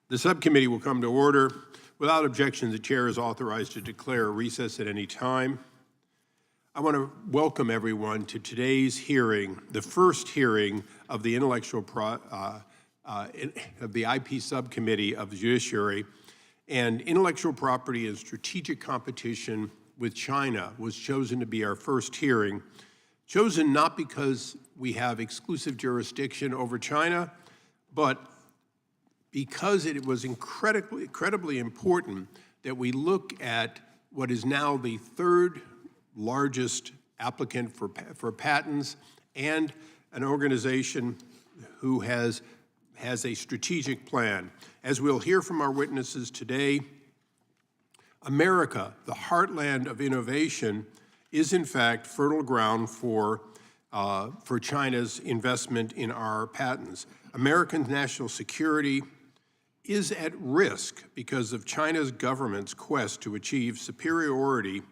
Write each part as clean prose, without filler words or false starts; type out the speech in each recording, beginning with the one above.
The subcommittee will come to order. Without objection, the chair is authorized to declare a recess at any time. I want to welcome everyone to today's hearing, the first hearing of the of the IP Subcommittee of the Judiciary, and intellectual property and strategic competition with China was chosen to be our first hearing, chosen not because we have exclusive jurisdiction over China, but because it was incredibly important that we look at what is now the third largest applicant for patents and an organization who has a strategic plan. As we'll hear from our witnesses today, America, the heartland of innovation, is in fact fertile ground for China's investment in our patents. American national security is at risk because of China's government's quest to achieve superiority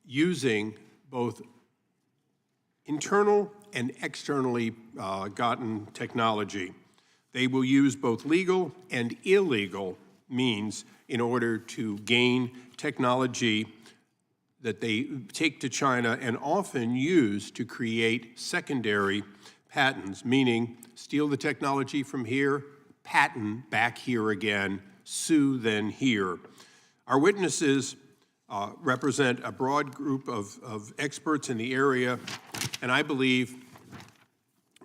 using both internal and externally gotten technology. They will use both legal and illegal means in order to gain technology that they take to China and often use to create secondary patents, meaning steal the technology from here, patent back here again, sue then here. Our witnesses represent a broad group of experts in the area, and I believe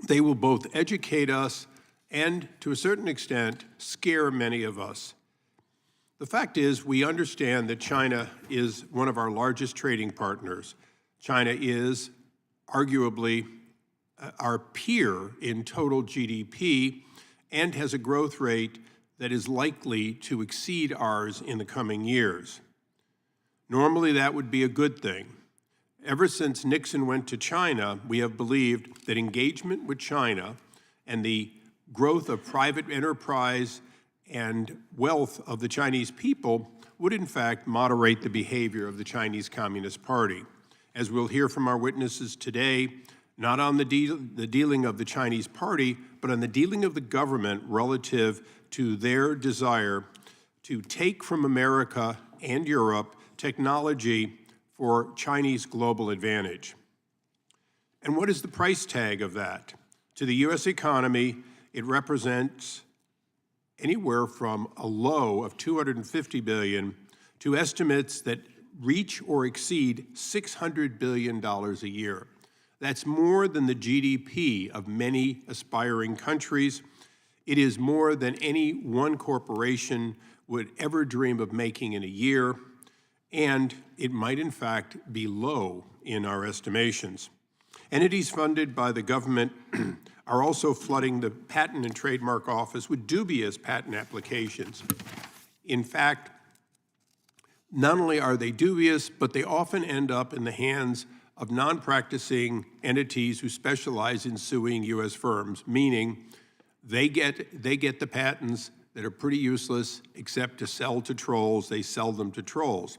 they will both educate us and, to a certain extent, scare many of us. The fact is, we understand that China is one of our largest trading partners. China is arguably our peer in total GDP and has a growth rate that is likely to exceed ours in the coming years. Normally, that would be a good thing. Ever since Nixon went to China, we have believed that engagement with China and the growth of private enterprise and wealth of the Chinese people would in fact moderate the behavior of the Chinese Communist Party. As we'll hear from our witnesses today, not on the dealing of the Chinese Party, but on the dealing of the government relative to their desire to take from America and Europe technology for Chinese global advantage. And what is the price tag of that? To the U.S. economy, it represents anywhere from a low of $250 billion to estimates that reach or exceed $600 billion a year. That's more than the GDP of many aspiring countries. It is more than any one corporation would ever dream of making in a year, and it might in fact be low in our estimations. Entities funded by the government are also flooding the Patent and Trademark Office with dubious patent applications. In fact, not only are they dubious, but they often end up in the hands of non-practicing entities who specialize in suing U.S. firms, meaning they get the patents that are pretty useless except to sell to trolls. They sell them to trolls.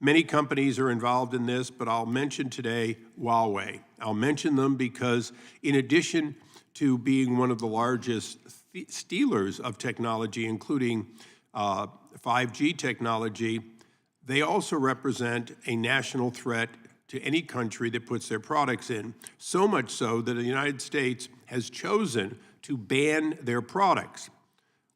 Many companies are involved in this, but I'll mention today Huawei. I'll mention them because in addition to being one of the largest stealers of technology, including 5G technology, they also represent a national threat to any country that puts their products in, so much so that the United States has chosen to ban their products.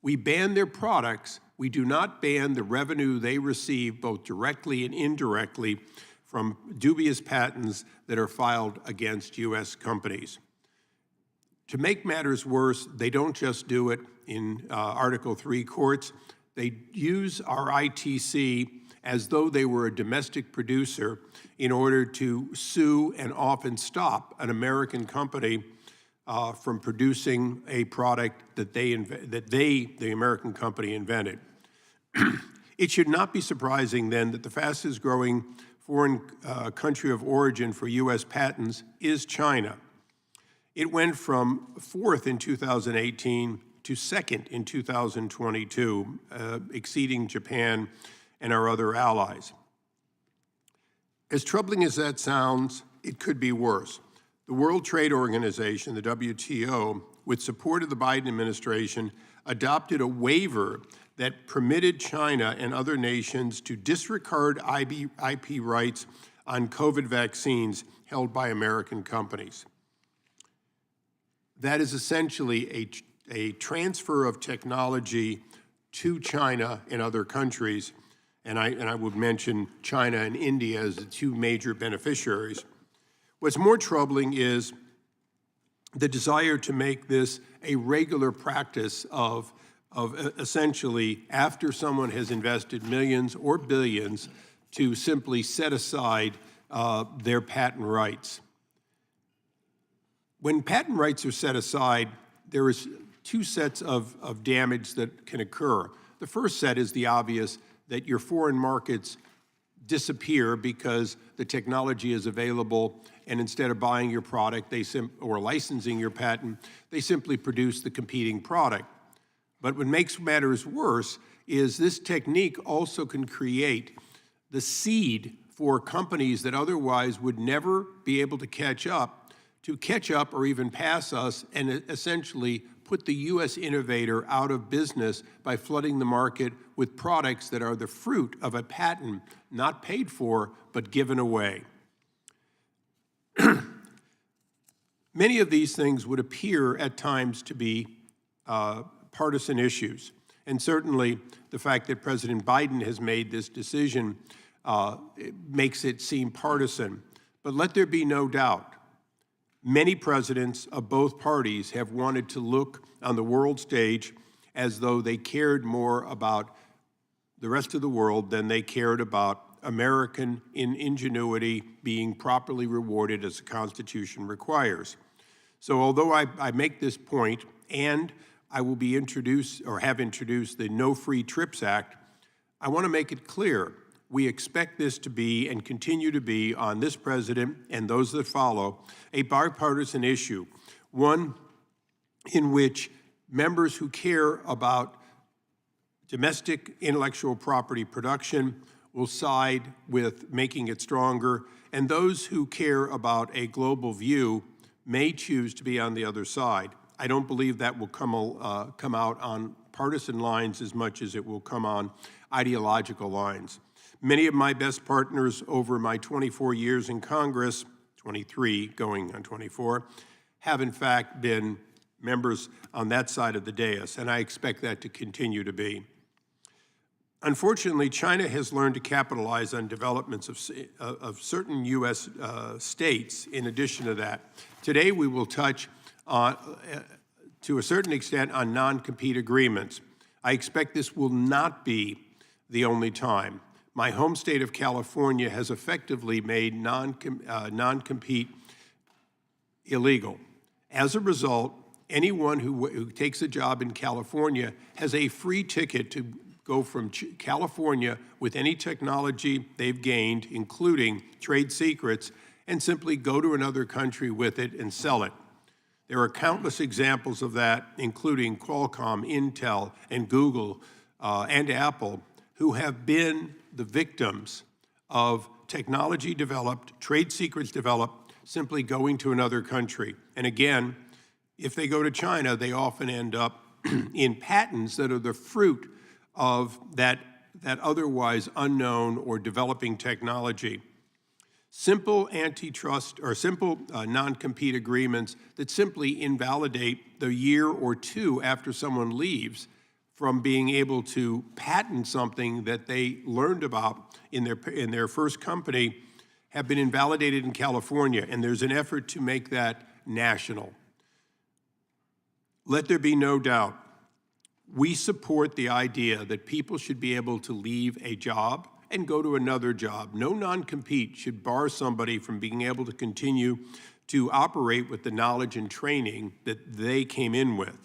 We ban their products. We do not ban the revenue they receive, both directly and indirectly, from dubious patents that are filed against U.S. companies. To make matters worse, they don't just do it in Article 3 courts. They use our ITC as though they were a domestic producer in order to sue and often stop an American company from producing a product that the American company invented. It should not be surprising then that the fastest growing foreign country of origin for U.S. patents is China. It went from 4th in 2018 to 2nd in 2022, exceeding Japan and our other allies. As troubling as that sounds, it could be worse. The World Trade Organization, the WTO, with support of the Biden administration, adopted a waiver that permitted China and other nations to disregard IP rights on COVID vaccines held by American companies. That is essentially a transfer of technology to China and other countries, and I would mention China and India as the two major beneficiaries. What's more troubling is the desire to make this a regular practice of essentially, after someone has invested millions or billions, to simply set aside their patent rights. When patent rights are set aside, there is two sets of damage that can occur. The first set is the obvious, that your foreign markets disappear because the technology is available, and instead of buying your product or licensing your patent, they simply produce the competing product. But what makes matters worse is this technique also can create the seed for companies that otherwise would never be able to catch up or even pass us, and essentially put the U.S. innovator out of business by flooding the market with products that are the fruit of a patent not paid for, but given away. Many of these things would appear at times to be partisan issues. And certainly the fact that President Biden has made this decision makes it seem partisan. But let there be no doubt, many presidents of both parties have wanted to look on the world stage as though they cared more about the rest of the world than they cared about American ingenuity being properly rewarded as the Constitution requires. So although I make this point, and I will be have introduced the No Free Trips Act, I want to make it clear we expect this to be and continue to be, on this president and those that follow, a bipartisan issue, one in which members who care about domestic intellectual property production will side with making it stronger, and those who care about a global view may choose to be on the other side. I don't believe that will come out on partisan lines as much as it will come on ideological lines. Many of my best partners over my 24 years in Congress, 23 going on 24, have in fact been members on that side of the dais, and I expect that to continue to be. Unfortunately, China has learned to capitalize on developments of certain U.S. States in addition to that. Today we will touch on, to a certain extent, on non-compete agreements. I expect this will not be the only time. My home state of California has effectively made non-compete illegal. As a result, anyone who takes a job in California has a free ticket to go from California with any technology they've gained, including trade secrets, and simply go to another country with it and sell it. There are countless examples of that, including Qualcomm, Intel, and Google, and Apple, who have been the victims of technology developed, trade secrets developed, simply going to another country. And again, if they go to China, they often end up in patents that are the fruit of that otherwise unknown or developing technology. Simple antitrust or simple non-compete agreements that simply invalidate the year or two after someone leaves from being able to patent something that they learned about in their first company have been invalidated in California, and there's an effort to make that national. Let there be no doubt, we support the idea that people should be able to leave a job and go to another job. No non-compete should bar somebody from being able to continue to operate with the knowledge and training that they came in with.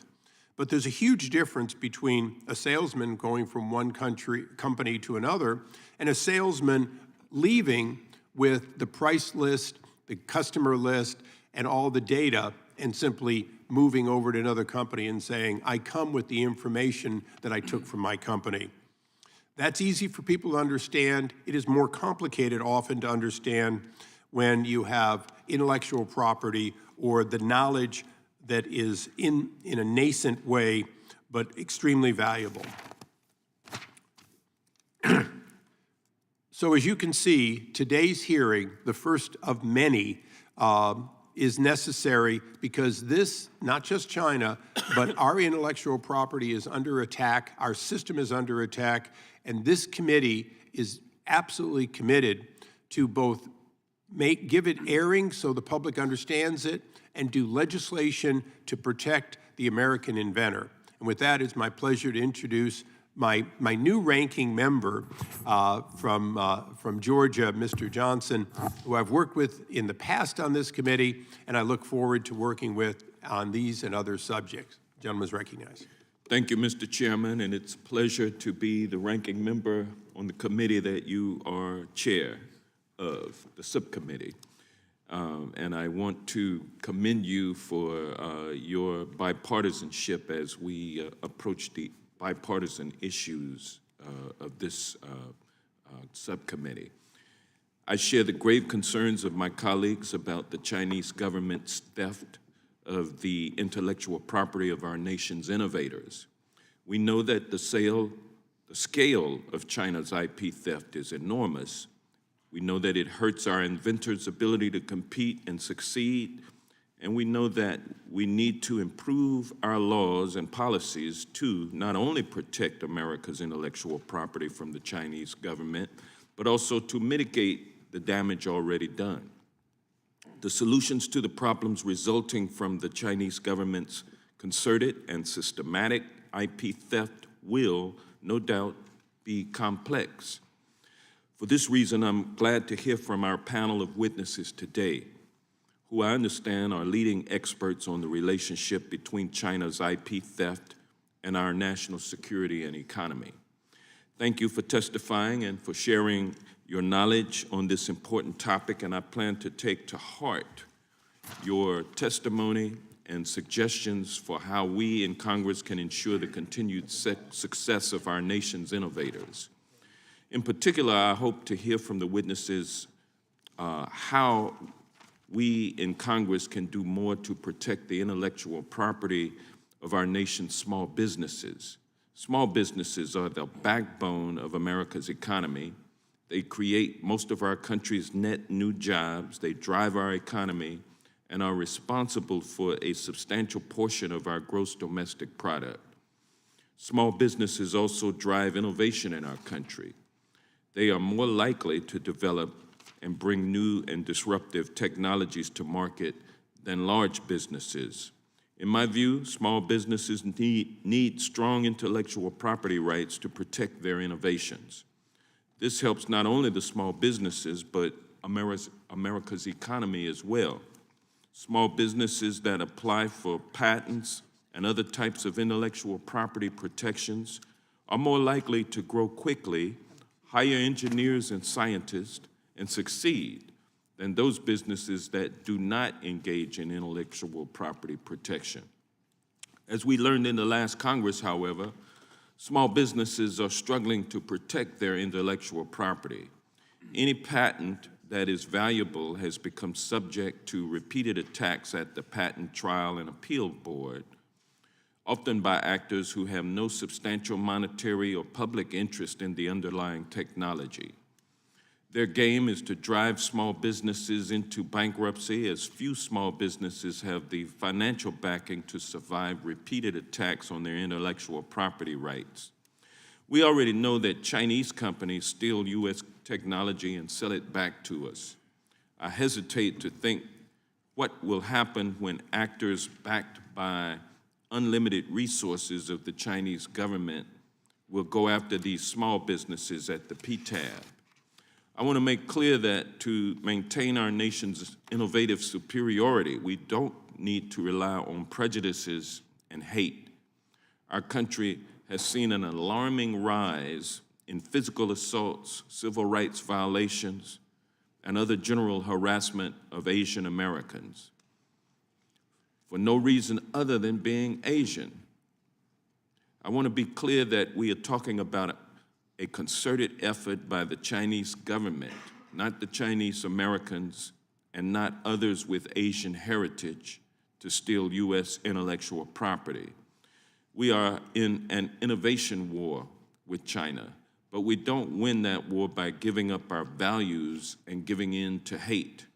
But there's a huge difference between a salesman going from one company to another and a salesman leaving with the price list, the customer list, and all the data, and simply moving over to another company and saying, I come with the information that I took from my company. That's easy for people to understand. It is more complicated often to understand when you have intellectual property or the knowledge that is in a nascent way, but extremely valuable. So as you can see, today's hearing, the first of many, is necessary because this, not just China, but our intellectual property is under attack, our system is under attack, and this committee is absolutely committed to both give it airing so the public understands it and do legislation to protect the American inventor. And with that, it's my pleasure to introduce my new ranking member from Georgia, Mr. Johnson, who I've worked with in the past on this committee, and I look forward to working with on these and other subjects. The gentleman is recognized. Thank you, Mr. Chairman, and it's a pleasure to be the ranking member on the committee that you are chair of, the subcommittee. And I want to commend you for your bipartisanship as we approach the bipartisan issues of this subcommittee. I share the grave concerns of my colleagues about the Chinese government's theft of the intellectual property of our nation's innovators. We know that the scale of China's IP theft is enormous. We know that it hurts our inventors' ability to compete and succeed, and we know that we need to improve our laws and policies to not only protect America's intellectual property from the Chinese government, but also to mitigate the damage already done. The solutions to the problems resulting from the Chinese government's concerted and systematic IP theft will, no doubt, be complex. For this reason, I'm glad to hear from our panel of witnesses today, who I understand are leading experts on the relationship between China's IP theft and our national security and economy. Thank you for testifying and for sharing your knowledge on this important topic, and I plan to take to heart your testimony and suggestions for how we in Congress can ensure the continued success of our nation's innovators. In particular, I hope to hear from the witnesses how we in Congress can do more to protect the intellectual property of our nation's small businesses. Small businesses are the backbone of America's economy. They create most of our country's net new jobs. They drive our economy and are responsible for a substantial portion of our gross domestic product. Small businesses also drive innovation in our country. They are more likely to develop and bring new and disruptive technologies to market than large businesses. In my view, small businesses need strong intellectual property rights to protect their innovations. This helps not only the small businesses, but America's economy as well. Small businesses that apply for patents and other types of intellectual property protections are more likely to grow quickly, hire engineers and scientists, and succeed than those businesses that do not engage in intellectual property protection. As we learned in the last Congress, however, small businesses are struggling to protect their intellectual property. Any patent that is valuable has become subject to repeated attacks at the Patent Trial and Appeal Board, often by actors who have no substantial monetary or public interest in the underlying technology. Their game is to drive small businesses into bankruptcy, as few small businesses have the financial backing to survive repeated attacks on their intellectual property rights. We already know that Chinese companies steal U.S. technology and sell it back to us. I hesitate to think what will happen when actors backed by unlimited resources of the Chinese government will go after these small businesses at the PTAB. I want to make clear that to maintain our nation's innovative superiority, we don't need to rely on prejudices and hate. Our country has seen an alarming rise in physical assaults, civil rights violations, and other general harassment of Asian Americans for no reason other than being Asian. I want to be clear that we are talking about a concerted effort by the Chinese government, not the Chinese Americans and not others with Asian heritage to steal U.S. intellectual property. We are in an innovation war with China, but we don't win that war by giving up our values and giving in to hate.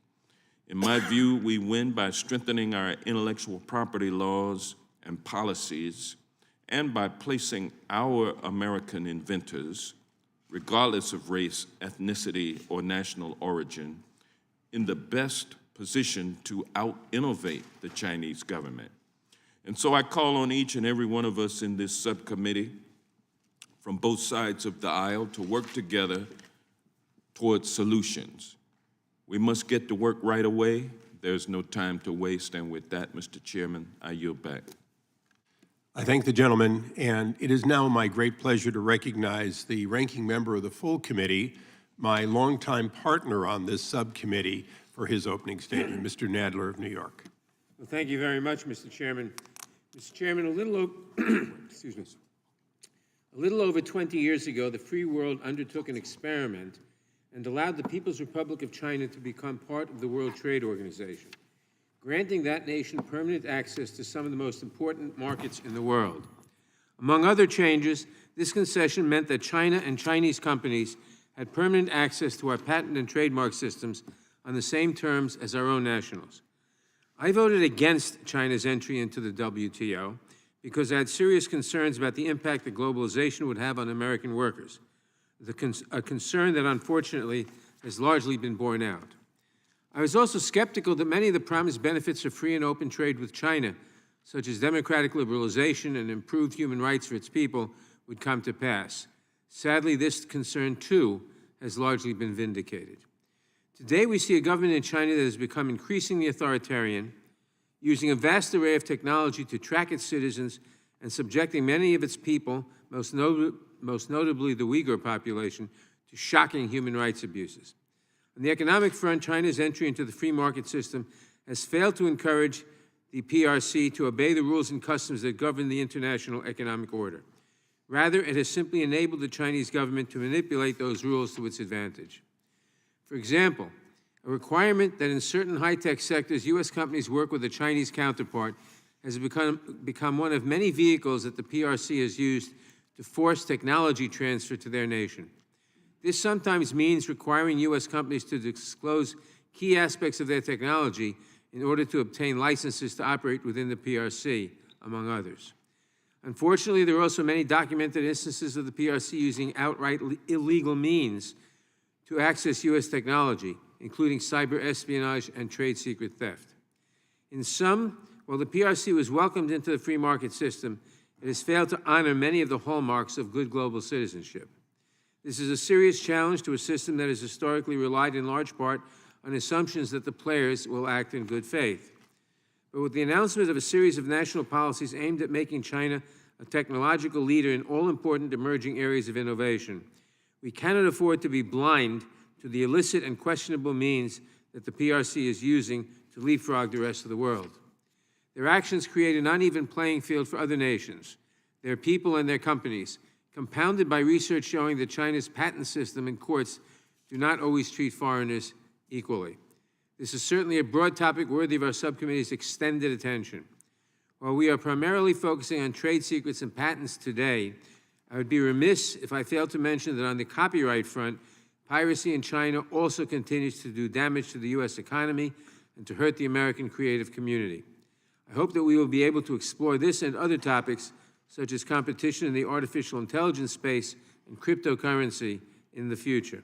In my view, we win by strengthening our intellectual property laws and policies, and by placing our American inventors, regardless of race, ethnicity, or national origin, in the best position to out-innovate the Chinese government. And so I call on each and every one of us in this subcommittee from both sides of the aisle to work together towards solutions. We must get to work right away. There's no time to waste, and with that, Mr. Chairman, I yield back. I thank the gentleman, and it is now my great pleasure to recognize the ranking member of the full committee, my longtime partner on this subcommittee, for his opening statement, Mr. Nadler of New York. Well, thank you very much, Mr. Chairman. Mr. Chairman, excuse me. A little over 20 years ago, the free world undertook an experiment and allowed the People's Republic of China to become part of the World Trade Organization, granting that nation permanent access to some of the most important markets in the world. Among other changes, this concession meant that China and Chinese companies had permanent access to our patent and trademark systems on the same terms as our own nationals. I voted against China's entry into the WTO because I had serious concerns about the impact that globalization would have on American workers, a concern that unfortunately has largely been borne out. I was also skeptical that many of the promised benefits of free and open trade with China, such as democratic liberalization and improved human rights for its people, would come to pass. Sadly, this concern, too, has largely been vindicated. Today, we see a government in China that has become increasingly authoritarian, using a vast array of technology to track its citizens and subjecting many of its people, most notably the Uyghur population, to shocking human rights abuses. On the economic front, China's entry into the free market system has failed to encourage the PRC to obey the rules and customs that govern the international economic order. Rather, it has simply enabled the Chinese government to manipulate those rules to its advantage. For example, a requirement that in certain high-tech sectors U.S. companies work with a Chinese counterpart has become one of many vehicles that the PRC has used to force technology transfer to their nation. This sometimes means requiring U.S. companies to disclose key aspects of their technology in order to obtain licenses to operate within the PRC, among others. Unfortunately, there are also many documented instances of the PRC using outright illegal means to access U.S. technology, including cyber espionage and trade secret theft. In sum, while the PRC was welcomed into the free market system, it has failed to honor many of the hallmarks of good global citizenship. This is a serious challenge to a system that has historically relied in large part on assumptions that the players will act in good faith. But with the announcement of a series of national policies aimed at making China a technological leader in all important emerging areas of innovation, we cannot afford to be blind to the illicit and questionable means that the PRC is using to leapfrog the rest of the world. Their actions create an uneven playing field for other nations, their people and their companies, compounded by research showing that China's patent system and courts do not always treat foreigners equally. This is certainly a broad topic worthy of our subcommittee's extended attention. While we are primarily focusing on trade secrets and patents today, I would be remiss if I failed to mention that on the copyright front, piracy in China also continues to do damage to the U.S. economy and to hurt the American creative community. I hope that we will be able to explore this and other topics, such as competition in the artificial intelligence space and cryptocurrency, in the future.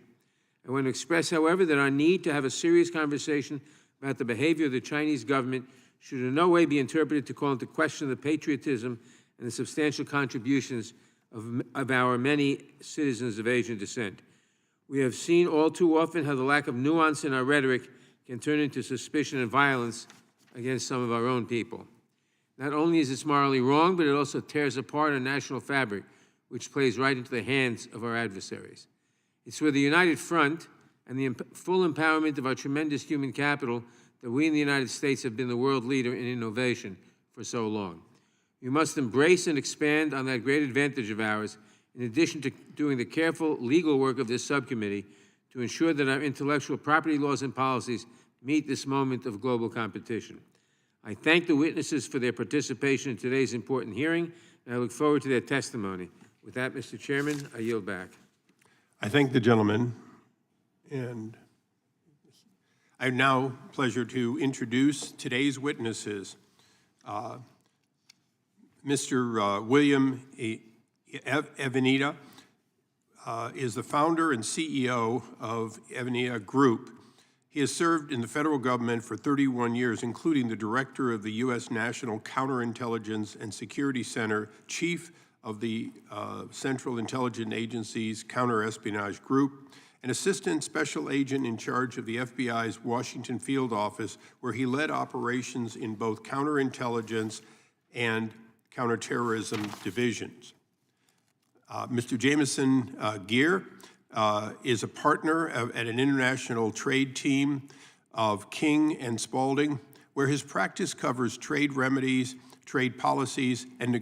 I want to express, however, that our need to have a serious conversation about the behavior of the Chinese government should in no way be interpreted to call into question the patriotism and the substantial contributions of our many citizens of Asian descent. We have seen all too often how the lack of nuance in our rhetoric can turn into suspicion and violence against some of our own people. Not only is this morally wrong, but it also tears apart our national fabric, which plays right into the hands of our adversaries. It's with the united front and the full empowerment of our tremendous human capital that we in the United States have been the world leader in innovation for so long. We must embrace and expand on that great advantage of ours, in addition to doing the careful legal work of this subcommittee to ensure that our intellectual property laws and policies meet this moment of global competition. I thank the witnesses for their participation in today's important hearing, and I look forward to their testimony. With that, Mr. Chairman, I yield back. I thank the gentleman, and I have now pleasure to introduce today's witnesses. Mr. William Evanita is the founder and CEO of Evanita Group. He has served in the federal government for 31 years, including the director of the U.S. National Counterintelligence and Security Center, chief of the Central Intelligence Agency's Counterespionage Group, an assistant special agent in charge of the FBI's Washington field office, where he led operations in both counterintelligence and counterterrorism divisions. Mr. Jameson Gear is a partner at an international trade team of King and Spalding, where his practice covers trade remedies, trade policies, and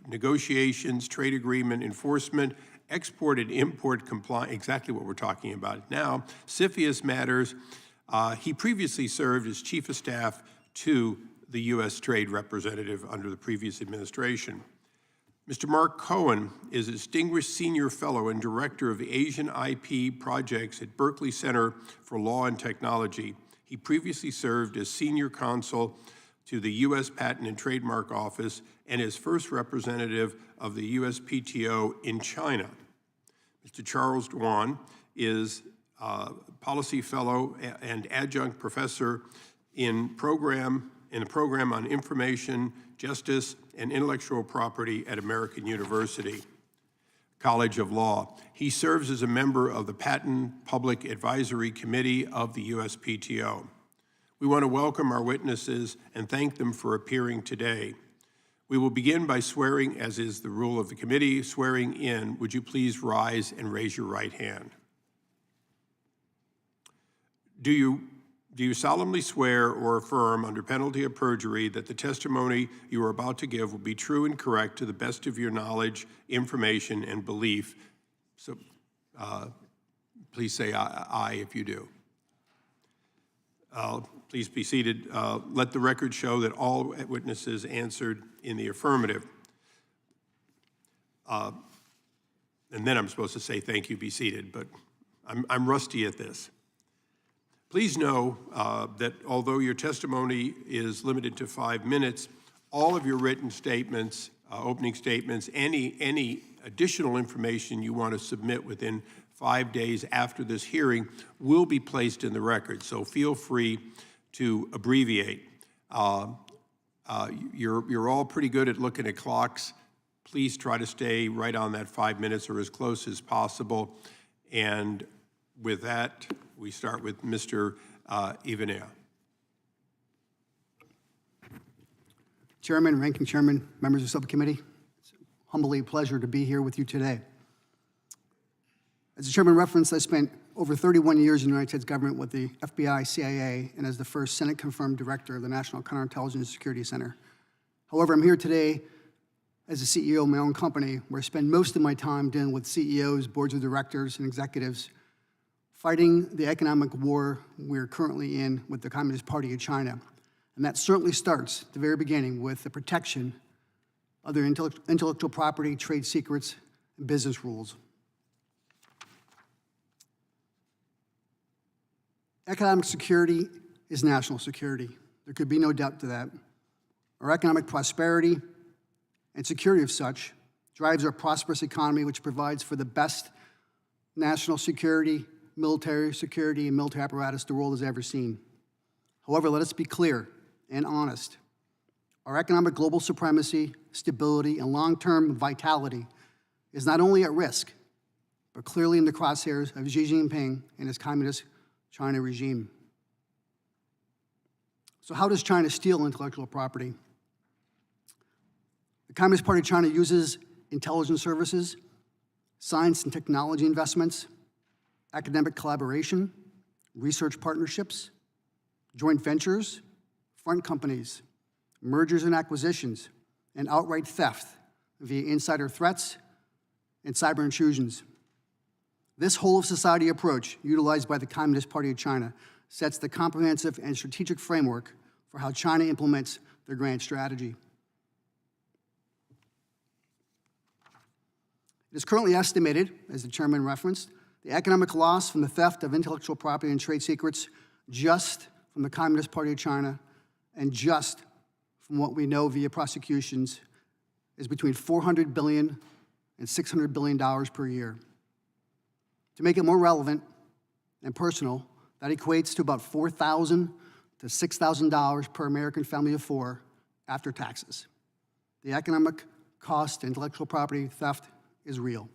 negotiations, trade agreement enforcement, export and import compliance, exactly what we're talking about now, CFIUS matters. He previously served as chief of staff to the U.S. Trade Representative under the previous administration. Mr. Mark Cohen is a distinguished senior fellow and director of the Asian IP projects at Berkeley Center for Law and Technology. He previously served as senior counsel to the U.S. Patent and Trademark Office and as first representative of the USPTO in China. Mr. Charles Dwan is a policy fellow and adjunct professor in the program on information, justice, and intellectual property at American University College of Law. He serves as a member of the Patent Public Advisory Committee of the USPTO. We want to welcome our witnesses and thank them for appearing today. We will begin by swearing, as is the rule of the committee, swearing in. Would you please rise and raise your right hand? Do you solemnly swear or affirm under penalty of perjury that the testimony you are about to give will be true and correct to the best of your knowledge, information, and belief? So please say aye if you do. Please be seated. Let the record show that all witnesses answered in the affirmative. And then I'm supposed to say thank you, be seated, but I'm rusty at this. Please know that although your testimony is limited to 5 minutes, all of your written statements, opening statements, any additional information you want to submit within 5 days after this hearing will be placed in the record, so feel free to abbreviate. You're all pretty good at looking at clocks. Please try to stay right on that 5 minutes or as close as possible. And with that, we start with Mr. Evanita. Chairman, Ranking Chairman, members of the Subcommittee, it's humbly a pleasure to be here with you today. As the Chairman referenced, I spent over 31 years in the United States government with the FBI, CIA, and as the first Senate-confirmed director of the National Counterintelligence and Security Center. However, I'm here today as the CEO of my own company, where I spend most of my time dealing with CEOs, boards of directors, and executives, fighting the economic war we're currently in with the Communist Party of China. And that certainly starts at the very beginning with the protection of their intellectual property, trade secrets, and business rules. Economic security is national security. There could be no doubt to that. Our economic prosperity and security of such drives our prosperous economy, which provides for the best national security, military security, and military apparatus the world has ever seen. However, let us be clear and honest. Our economic global supremacy, stability, and long-term vitality is not only at risk, but clearly in the crosshairs of Xi Jinping and his communist China regime. So how does China steal intellectual property? The Communist Party of China uses intelligence services, science and technology investments, academic collaboration, research partnerships, joint ventures, front companies, mergers and acquisitions, and outright theft via insider threats and cyber intrusions. This whole-of-society approach, utilized by the Communist Party of China, sets the comprehensive and strategic framework for how China implements their grand strategy. It is currently estimated, as the chairman referenced, the economic loss from the theft of intellectual property and trade secrets just from the Communist Party of China and just from what we know via prosecutions is between $400 billion and $600 billion per year. To make it more relevant and personal, that equates to about $4,000 to $6,000 per American family of four after taxes. The economic cost to intellectual property theft is real.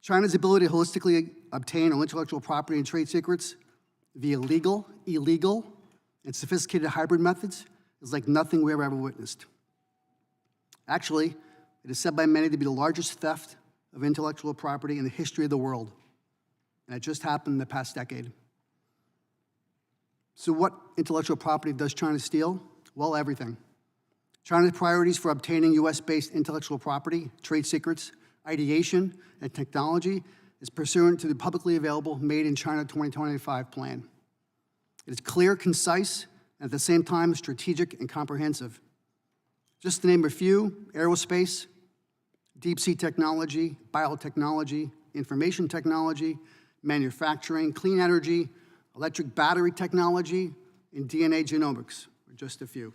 China's ability to holistically obtain intellectual property and trade secrets via legal, illegal, and sophisticated hybrid methods is like nothing we have ever witnessed. Actually, it is said by many to be the largest theft of intellectual property in the history of the world, and it just happened in the past decade. So what intellectual property does China steal? Well, everything. China's priorities for obtaining US-based intellectual property, trade secrets, ideation, and technology is pursuant to the publicly available Made in China 2025 plan. It is clear, concise, and at the same time strategic and comprehensive. Just to name a few: aerospace, deep-sea technology, biotechnology, information technology, manufacturing, clean energy, electric battery technology, and DNA genomics are just a few.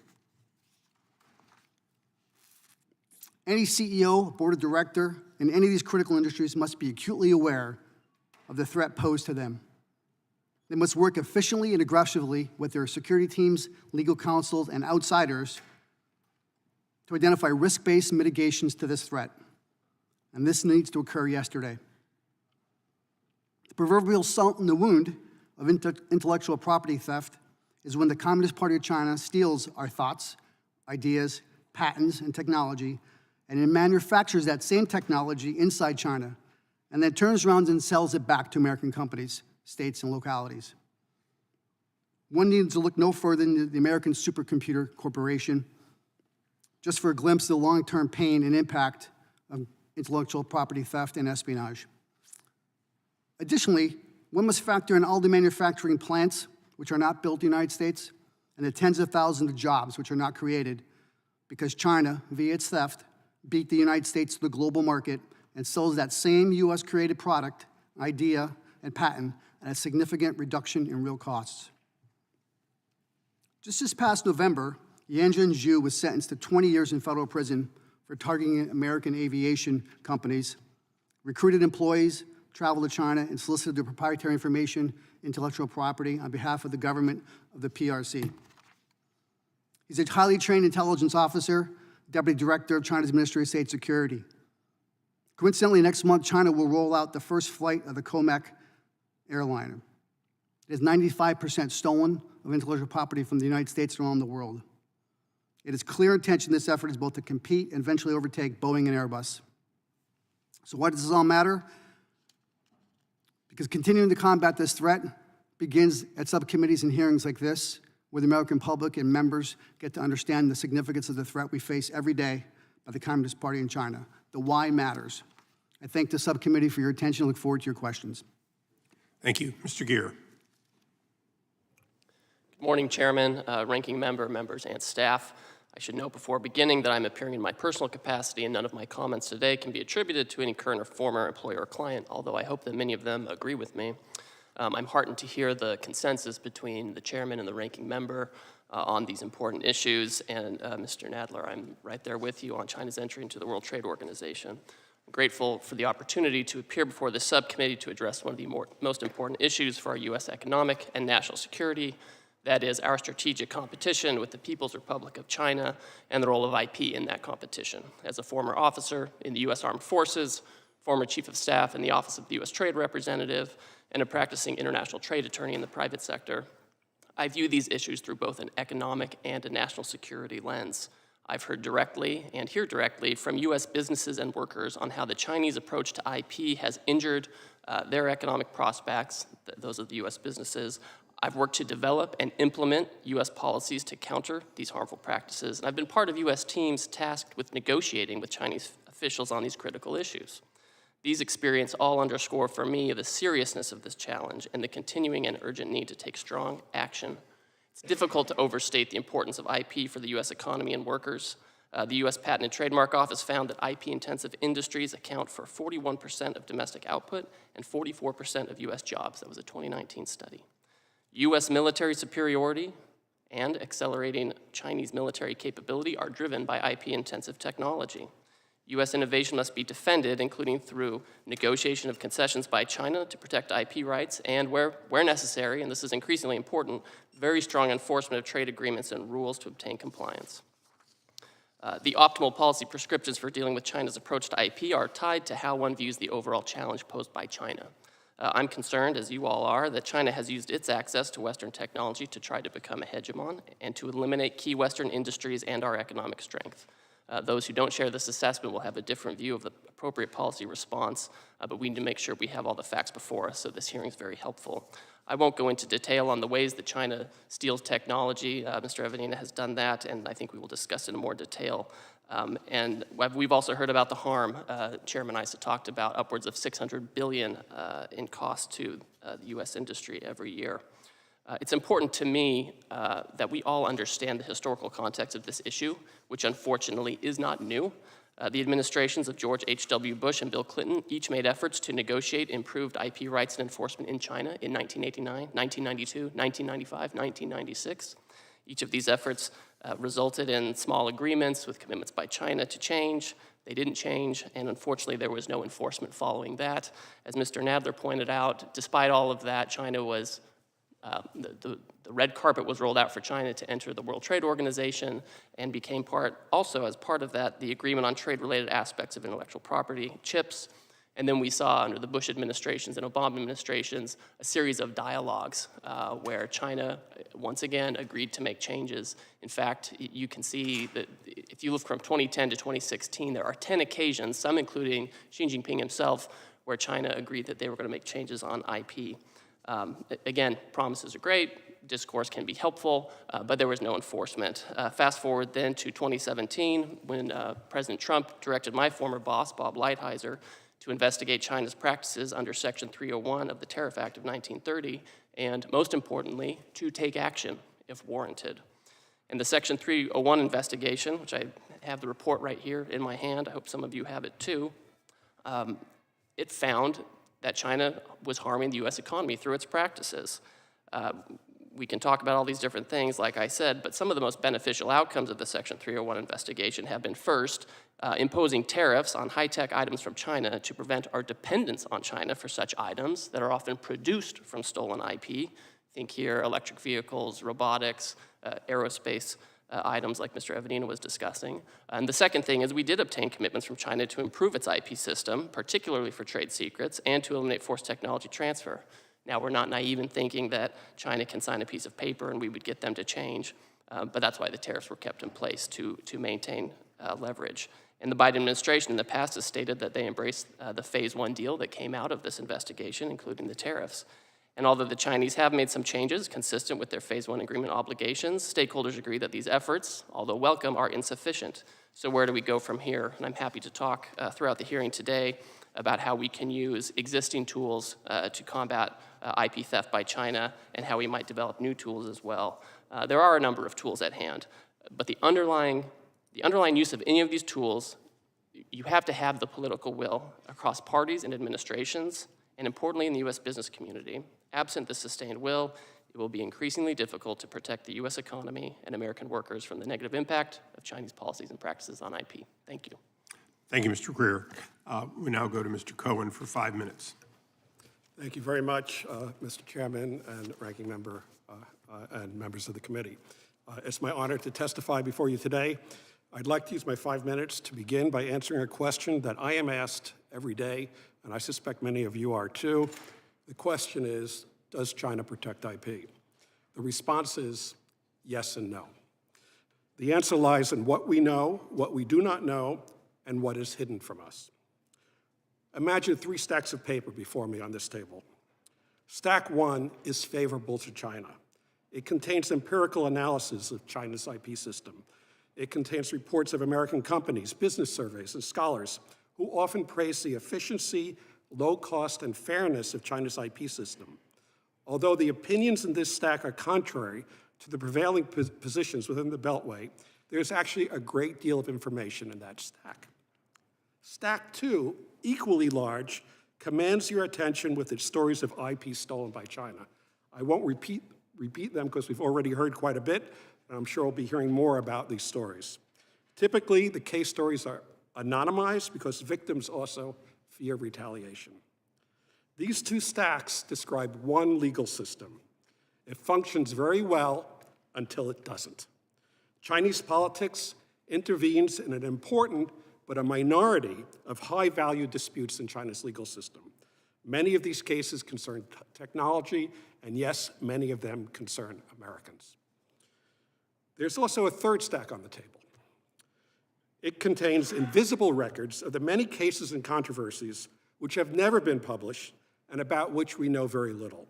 Any CEO, board of director, in any of these critical industries must be acutely aware of the threat posed to them. They must work efficiently and aggressively with their security teams, legal counsels, and outsiders to identify risk-based mitigations to this threat. And this needs to occur yesterday. The proverbial salt in the wound of intellectual property theft is when the Communist Party of China steals our thoughts, ideas, patents, and technology, and it manufactures that same technology inside China, and then turns around and sells it back to American companies, states, and localities. One needs to look no further than the American Supercomputer Corporation just for a glimpse of the long-term pain and impact of intellectual property theft and espionage. Additionally, one must factor in all the manufacturing plants which are not built in the United States and the tens of thousands of jobs which are not created because China, via its theft, beat the United States to the global market and sells that same US-created product, idea, and patent at a significant reduction in real costs. Just this past November, Yanjun Zhu was sentenced to 20 years in federal prison for targeting American aviation companies, recruited employees, traveled to China, and solicited their proprietary information, intellectual property, on behalf of the government of the PRC. He's a highly trained intelligence officer, Deputy Director of China's Ministry of State Security. Coincidentally, next month, China will roll out the first flight of the COMAC airliner. It is 95% stolen of intellectual property from the United States and around the world. It is clear intention this effort is both to compete and eventually overtake Boeing and Airbus. So why does this all matter? Because continuing to combat this threat begins at subcommittees and hearings like this, where the American public and members get to understand the significance of the threat we face every day by the Communist Party in China. The why matters. I thank the subcommittee for your attention and look forward to your questions. Thank you. Mr. Geer. Good morning, Chairman, Ranking Member, members, and staff. I should note before beginning that I'm appearing in my personal capacity and none of my comments today can be attributed to any current or former employer or client, although I hope that many of them agree with me. I'm heartened to hear the consensus between the chairman and the ranking member on these important issues, and Mr. Nadler, I'm right there with you on China's entry into the World Trade Organization. I'm grateful for the opportunity to appear before this subcommittee to address one of the most important issues for our U.S. economic and national security, that is our strategic competition with the People's Republic of China and the role of IP in that competition. As a former officer in the U.S. Armed Forces, former Chief of Staff in the Office of the U.S. Trade Representative, and a practicing international trade attorney in the private sector, I view these issues through both an economic and a national security lens. I've heard directly and hear directly from U.S. businesses and workers on how the Chinese approach to IP has injured their economic prospects, those of the U.S. businesses. I've worked to develop and implement U.S. policies to counter these harmful practices, and I've been part of U.S. teams tasked with negotiating with Chinese officials on these critical issues. These experiences all underscore for me the seriousness of this challenge and the continuing and urgent need to take strong action. It's difficult to overstate the importance of IP for the U.S. economy and workers. The U.S. Patent and Trademark Office found that IP-intensive industries account for 41% of domestic output and 44% of U.S. jobs. That was a 2019 study. U.S. military superiority and accelerating Chinese military capability are driven by IP-intensive technology. U.S. innovation must be defended, including through negotiation of concessions by China to protect IP rights, and where necessary, and this is increasingly important, very strong enforcement of trade agreements and rules to obtain compliance. The optimal policy prescriptions for dealing with China's approach to IP are tied to how one views the overall challenge posed by China. I'm concerned, as you all are, that China has used its access to Western technology to try to become a hegemon and to eliminate key Western industries and our economic strength. Those who don't share this assessment will have a different view of the appropriate policy response, but we need to make sure we have all the facts before us, so this hearing is very helpful. I won't go into detail on the ways that China steals technology. Mr. Evanina has done that, and I think we will discuss it in more detail. And we've also heard about the harm. Chairman Issa talked about upwards of $600 billion in cost to the U.S. industry every year. It's important to me that we all understand the historical context of this issue, which unfortunately is not new. The administrations of George H.W. Bush and Bill Clinton each made efforts to negotiate improved IP rights and enforcement in China in 1989, 1992, 1995, 1996. Each of these efforts resulted in small agreements with commitments by China to change. They didn't change, and unfortunately there was no enforcement following that. As Mr. Nadler pointed out, despite all of that, China was the red carpet was rolled out for China to enter the World Trade Organization and became also as part of that, the agreement on trade-related aspects of intellectual property, CHIPS. And then we saw under the Bush administrations and Obama administrations a series of dialogues where China once again agreed to make changes. In fact, you can see that if you look from 2010 to 2016, there are 10 occasions, some including Xi Jinping himself, where China agreed that they were going to make changes on IP. Again, promises are great, discourse can be helpful, but there was no enforcement. Fast forward then to 2017, when President Trump directed my former boss, Bob Lighthizer, to investigate China's practices under Section 301 of the Tariff Act of 1930, and most importantly, to take action if warranted. In the Section 301 investigation, which I have the report right here in my hand, I hope some of you have it too, it found that China was harming the U.S. economy through its practices. We can talk about all these different things, like I said, but some of the most beneficial outcomes of the Section 301 investigation have been, first, imposing tariffs on high-tech items from China to prevent our dependence on China for such items that are often produced from stolen IP. Think here electric vehicles, robotics, aerospace items like Mr. Evanina was discussing. And the second thing is we did obtain commitments from China to improve its IP system, particularly for trade secrets, and to eliminate forced technology transfer. Now, we're not naive in thinking that China can sign a piece of paper and we would get them to change, but that's why the tariffs were kept in place to maintain leverage. And the Biden administration in the past has stated that they embraced the Phase 1 deal that came out of this investigation, including the tariffs. And although the Chinese have made some changes consistent with their Phase 1 agreement obligations, stakeholders agree that these efforts, although welcome, are insufficient. So where do we go from here? And I'm happy to talk throughout the hearing today about how we can use existing tools to combat IP theft by China and how we might develop new tools as well. There are a number of tools at hand, but the underlying use of any of these tools, you have to have the political will across parties and administrations, and importantly in the U.S. business community. Absent the sustained will, it will be increasingly difficult to protect the U.S. economy and American workers from the negative impact of Chinese policies and practices on IP. Thank you. Thank you, Mr. Greer. We now go to Mr. Cohen for 5 minutes. Thank you very much, Mr. Chairman and Ranking Member and members of the committee. It's my honor to testify before you today. I'd like to use my 5 minutes to begin by answering a question that I am asked every day, and I suspect many of you are too. The question is, does China protect IP? The response is yes and no. The answer lies in what we know, what we do not know, and what is hidden from us. Imagine 3 stacks of paper before me on this table. Stack 1 is favorable to China. It contains empirical analysis of China's IP system. It contains reports of American companies, business surveys, and scholars who often praise the efficiency, low cost, and fairness of China's IP system. Although the opinions in this stack are contrary to the prevailing positions within the Beltway, there's actually a great deal of information in that stack. Stack 2, equally large, commands your attention with its stories of IP stolen by China. I won't repeat them because we've already heard quite a bit, and I'm sure we'll be hearing more about these stories. Typically, the case stories are anonymized because victims also fear retaliation. These two stacks describe one legal system. It functions very well until it doesn't. Chinese politics intervenes in an important but a minority of high-value disputes in China's legal system. Many of these cases concern technology, and yes, many of them concern Americans. There's also a third stack on the table. It contains invisible records of the many cases and controversies which have never been published and about which we know very little.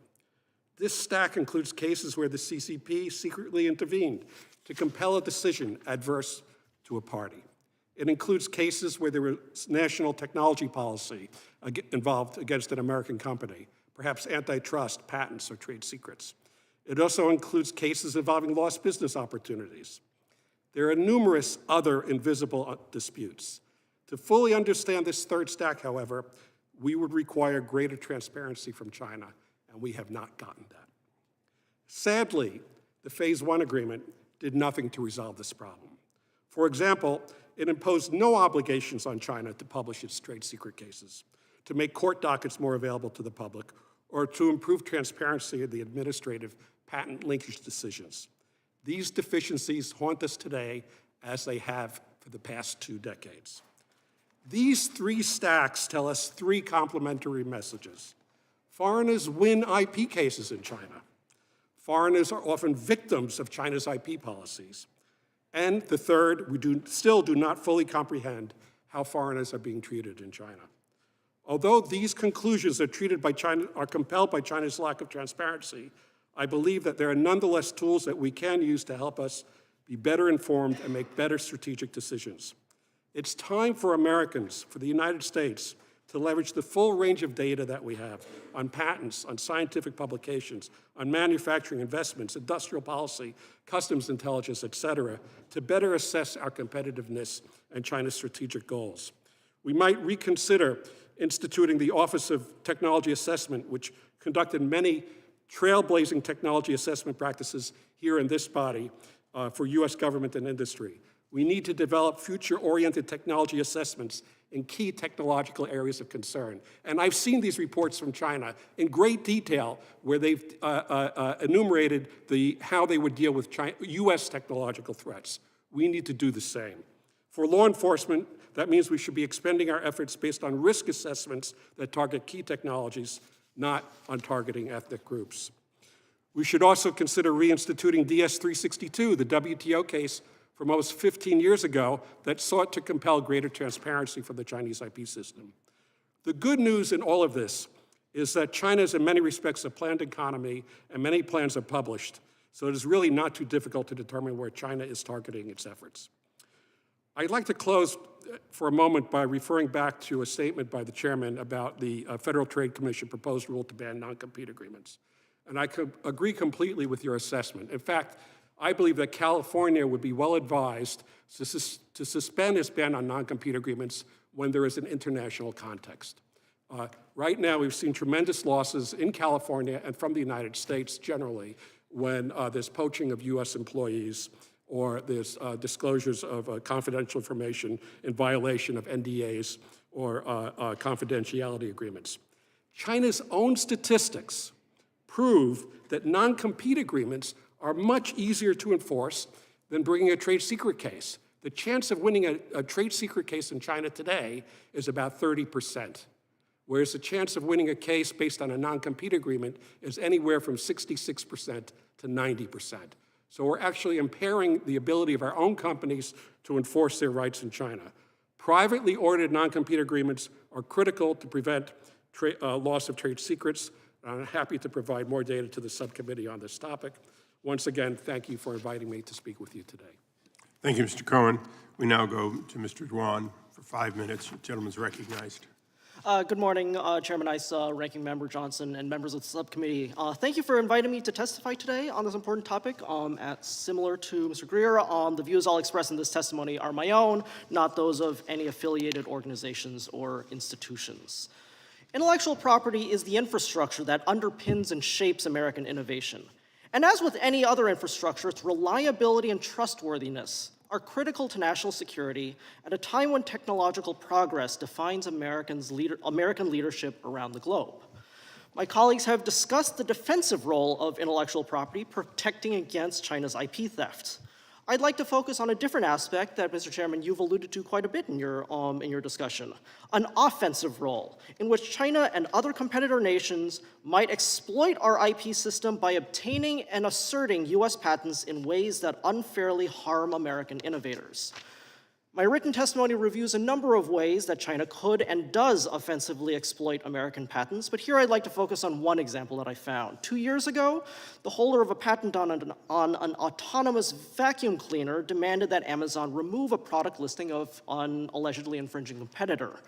This stack includes cases where the CCP secretly intervened to compel a decision adverse to a party. It includes cases where there was national technology policy involved against an American company, perhaps antitrust, patents, or trade secrets. It also includes cases involving lost business opportunities. There are numerous other invisible disputes. To fully understand this third stack, however, we would require greater transparency from China, and we have not gotten that. Sadly, the Phase 1 agreement did nothing to resolve this problem. For example, it imposed no obligations on China to publish its trade secret cases, to make court dockets more available to the public, or to improve transparency of the administrative patent linkage decisions. These deficiencies haunt us today, as they have for the past 2 decades. These 3 stacks tell us 3 complementary messages. Foreigners win IP cases in China. Foreigners are often victims of China's IP policies. And the third, we still do not fully comprehend how foreigners are being treated in China. Although these conclusions are compelled by China's lack of transparency, I believe that there are nonetheless tools that we can use to help us be better informed and make better strategic decisions. It's time for Americans, for the United States, to leverage the full range of data that we have on patents, on scientific publications, on manufacturing investments, industrial policy, customs intelligence, et cetera, to better assess our competitiveness and China's strategic goals. We might reconsider instituting the Office of Technology Assessment, which conducted many trailblazing technology assessment practices here in this body for US government and industry. We need to develop future-oriented technology assessments in key technological areas of concern. And I've seen these reports from China in great detail where they've enumerated how they would deal with US technological threats. We need to do the same. For law enforcement, that means we should be expending our efforts based on risk assessments that target key technologies, not on targeting ethnic groups. We should also consider reinstituting DS-362, the WTO case from almost 15 years ago that sought to compel greater transparency from the Chinese IP system. The good news in all of this is that China is in many respects a planned economy, and many plans are published, so it is really not too difficult to determine where China is targeting its efforts. I'd like to close for a moment by referring back to a statement by the chairman about the Federal Trade Commission proposed rule to ban non-compete agreements. And I could agree completely with your assessment. In fact, I believe that California would be well advised to suspend its ban on non-compete agreements when there is an international context. Right now, we've seen tremendous losses in California and from the United States generally when there's poaching of US employees or there's disclosures of confidential information in violation of NDAs or confidentiality agreements. China's own statistics prove that non-compete agreements are much easier to enforce than bringing a trade secret case. The chance of winning a trade secret case in China today is about 30%, whereas the chance of winning a case based on a non-compete agreement is anywhere from 66% to 90%. So we're actually impairing the ability of our own companies to enforce their rights in China. Privately ordered non-compete agreements are critical to prevent loss of trade secrets. I'm happy to provide more data to the subcommittee on this topic. Once again, thank you for inviting me to speak with you today. Thank you, Mr. Cohen. We now go to Mr. Duan for For 5 minutes, the gentleman's recognized. Good morning, Chairman Issa, Ranking Member Johnson, and members of the subcommittee. Thank you for inviting me to testify today on this important topic. Similar to Mr. Greer, the views I'll express in this testimony are my own, not those of any affiliated organizations or institutions. Intellectual property is the infrastructure that underpins and shapes American innovation. And as with any other infrastructure, its reliability and trustworthiness are critical to national security at a time when technological progress defines American leadership around the globe. My colleagues have discussed the defensive role of intellectual property protecting against China's IP theft. I'd like to focus on a different aspect that, Mr. Chairman, you've alluded to quite a bit in your discussion, an offensive role in which China and other competitor nations might exploit our IP system by obtaining and asserting US patents in ways that unfairly harm American innovators. My written testimony reviews a number of ways that China could and does offensively exploit American patents, but here I'd like to focus on one example that I found. 2 years ago, the holder of a patent on an autonomous vacuum cleaner demanded that Amazon remove a product listing of an allegedly infringing competitor.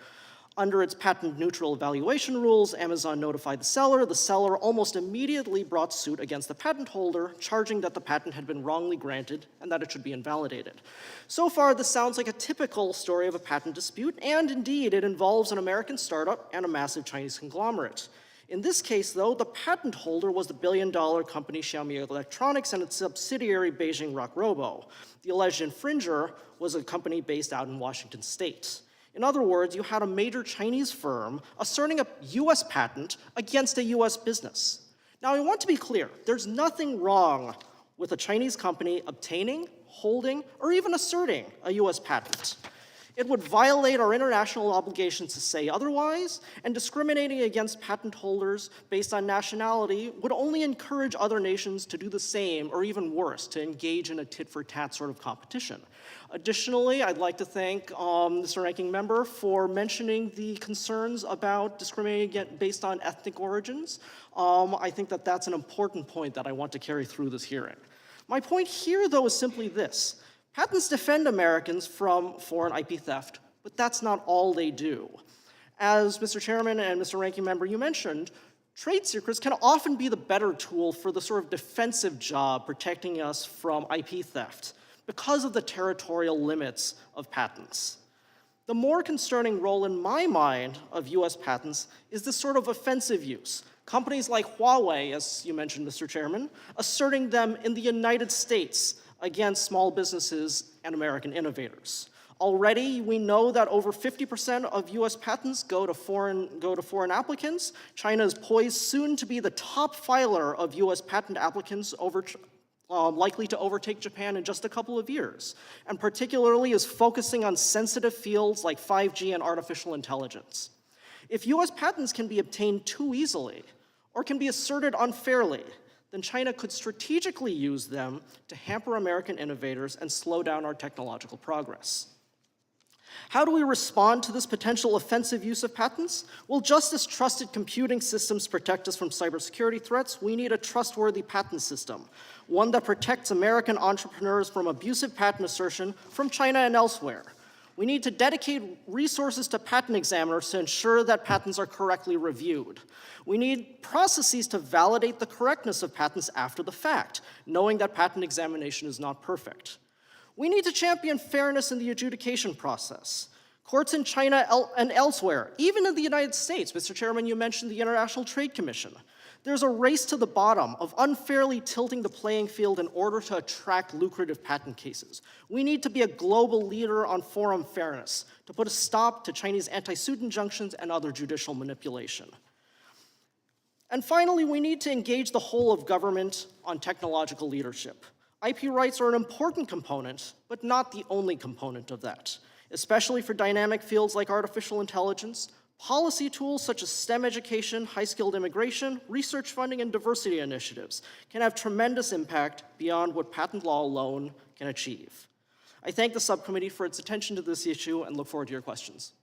Under its patent-neutral evaluation rules, Amazon notified the seller. The seller almost immediately brought suit against the patent holder, charging that the patent had been wrongly granted and that it should be invalidated. So far, this sounds like a typical story of a patent dispute, and indeed, it involves an American startup and a massive Chinese conglomerate. In this case, though, the patent holder was the billion-dollar company Xiaomi Electronics and its subsidiary Beijing Rock Robo. The alleged infringer was a company based out in Washington State. In other words, you had a major Chinese firm asserting a US patent against a US business. Now, I want to be clear, there's nothing wrong with a Chinese company obtaining, holding, or even asserting a US patent. It would violate our international obligations to say otherwise, and discriminating against patent holders based on nationality would only encourage other nations to do the same, or even worse, to engage in a tit-for-tat sort of competition. Additionally, I'd like to thank Mr. Ranking Member for mentioning the concerns about discriminating based on ethnic origins. I think that that's an important point that I want to carry through this hearing. My point here, though, is simply this. Patents defend Americans from foreign IP theft, but that's not all they do. As Mr. Chairman and Mr. Ranking Member, you mentioned, trade secrets can often be the better tool for the sort of defensive job protecting us from IP theft because of the territorial limits of patents. The more concerning role in my mind of US patents is this sort of offensive use. Companies like Huawei, as you mentioned, Mr. Chairman, asserting them in the United States against small businesses and American innovators. Already, we know that over 50% of US patents go to foreign applicants. China is poised soon to be the top filer of US patent applicants likely to overtake Japan in just a couple of years, and particularly is focusing on sensitive fields like 5G and artificial intelligence. If US patents can be obtained too easily, or can be asserted unfairly, then China could strategically use them to hamper American innovators and slow down our technological progress. How do we respond to this potential offensive use of patents? Well, just as trusted computing systems protect us from cybersecurity threats, we need a trustworthy patent system, one that protects American entrepreneurs from abusive patent assertion from China and elsewhere. We need to dedicate resources to patent examiners to ensure that patents are correctly reviewed. We need processes to validate the correctness of patents after the fact, knowing that patent examination is not perfect. We need to champion fairness in the adjudication process. Courts in China and elsewhere, even in the United States, Mr. Chairman, you mentioned the International Trade Commission. There's a race to the bottom of unfairly tilting the playing field in order to attract lucrative patent cases. We need to be a global leader on forum fairness to put a stop to Chinese anti-suit injunctions and other judicial manipulation. And finally, we need to engage the whole of government on technological leadership. IP rights are an important component, but not the only component of that, especially for dynamic fields like artificial intelligence. Policy tools such as STEM education, high-skilled immigration, research funding, and diversity initiatives can have tremendous impact beyond what patent law alone can achieve. I thank the subcommittee for its attention to this issue and look forward to your questions.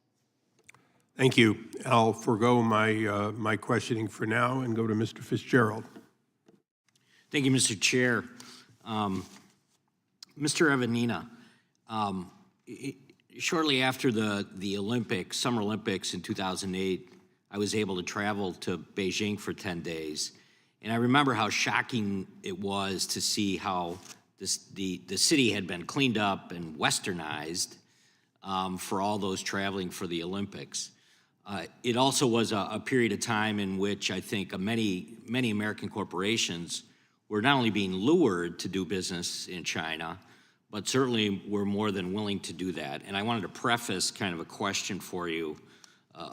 Thank you. I'll forego my questioning for now and go to Mr. Fitzgerald. Thank you, Mr. Chair. Mr. Evanina, shortly after the Olympics, Summer Olympics in 2008, I was able to travel to Beijing for 10 days. And I remember how shocking it was to see how the city had been cleaned up and westernized for all those traveling for the Olympics. It also was a period of time in which I think many American corporations were not only being lured to do business in China, but certainly were more than willing to do that. And I wanted to preface kind of a question for you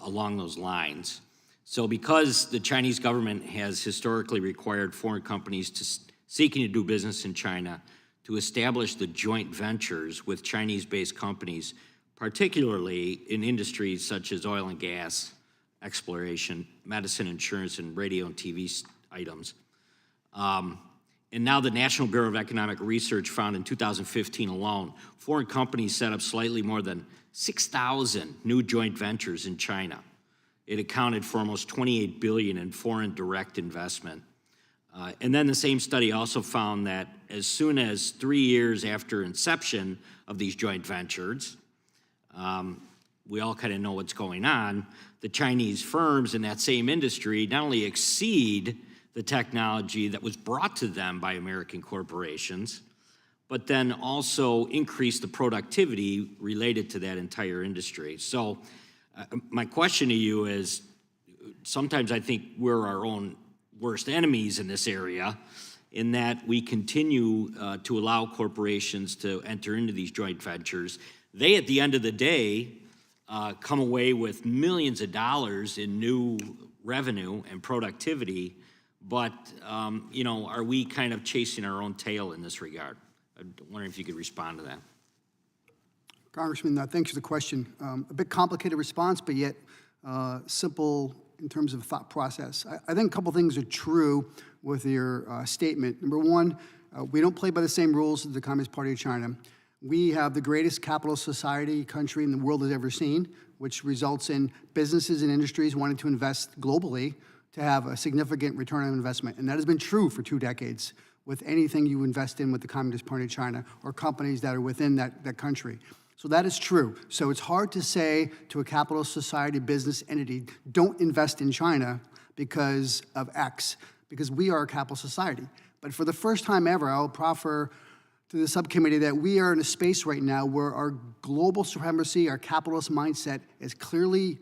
along those lines. So because the Chinese government has historically required foreign companies seeking to do business in China to establish the joint ventures with Chinese-based companies, particularly in industries such as oil and gas, exploration, medicine, insurance, and radio and TV items. And now the National Bureau of Economic Research found in 2015 alone, foreign companies set up slightly more than 6,000 new joint ventures in China. It accounted for almost $28 billion in foreign direct investment. And then the same study also found that as soon as 3 years after inception of these joint ventures, we all kind of know what's going on, the Chinese firms in that same industry not only exceed the technology that was brought to them by American corporations, but then also increase the productivity related to that entire industry. So my question to you is, sometimes I think we're our own worst enemies in this area, in that we continue to allow corporations to enter into these joint ventures. They, at the end of the day, come away with millions of dollars in new revenue and productivity, but are we kind of chasing our own tail in this regard? I'm wondering if you could respond to that. Congressman, thanks for the question. A bit complicated response, but yet simple in terms of thought process. I think a couple things are true with your statement. Number one, we don't play by the same rules as the Communist Party of China. We have the greatest capitalist society country in the world has ever seen, which results in businesses and industries wanting to invest globally to have a significant return on investment. And that has been true for 2 decades with anything you invest in with the Communist Party of China or companies that are within that country. So that is true. So it's hard to say to a capitalist society business entity, don't invest in China because of X, because we are a capitalist society. But for the first time ever, I'll proffer to the subcommittee that we are in a space right now where our global supremacy, our capitalist mindset is clearly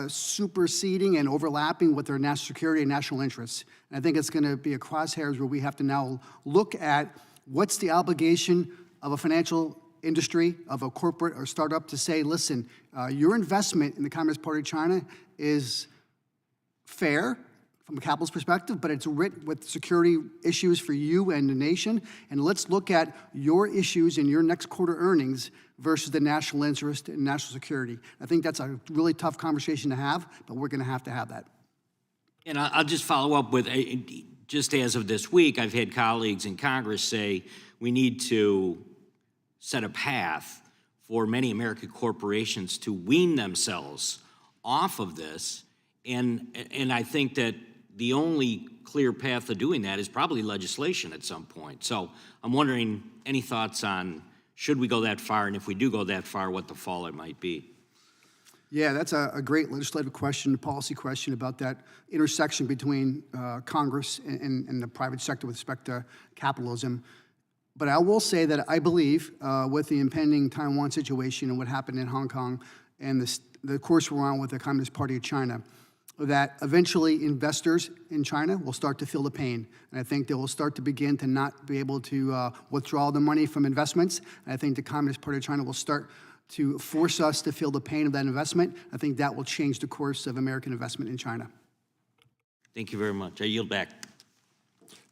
superseding and overlapping with our national security and national interests. And I think it's going to be a crosshairs where we have to now look at what's the obligation of a financial industry, of a corporate or startup to say, listen, your investment in the Communist Party of China is fair from a capitalist perspective, but it's writ with security issues for you and the nation. And let's look at your issues in your next quarter earnings versus the national interest and national security. I think that's a really tough conversation to have, but we're going to have that. And I'll just follow up with, just as of this week, I've had colleagues in Congress say we need to set a path for many American corporations to wean themselves off of this. And I think that the only clear path to doing that is probably legislation at some point. So I'm wondering, any thoughts on should we go that far? And if we do go that far, what the fallout might be? Yeah, that's a great legislative question, a policy question about that intersection between Congress and the private sector with respect to capitalism. But I will say that I believe with the impending Taiwan situation and what happened in Hong Kong and the course we're on with the Communist Party of China, that eventually investors in China will start to feel the pain. And I think they will start to begin to not be able to withdraw the money from investments. And I think the Communist Party of China will start to force us to feel the pain of that investment. I think that will change the course of American investment in China. Thank you very much. I yield back.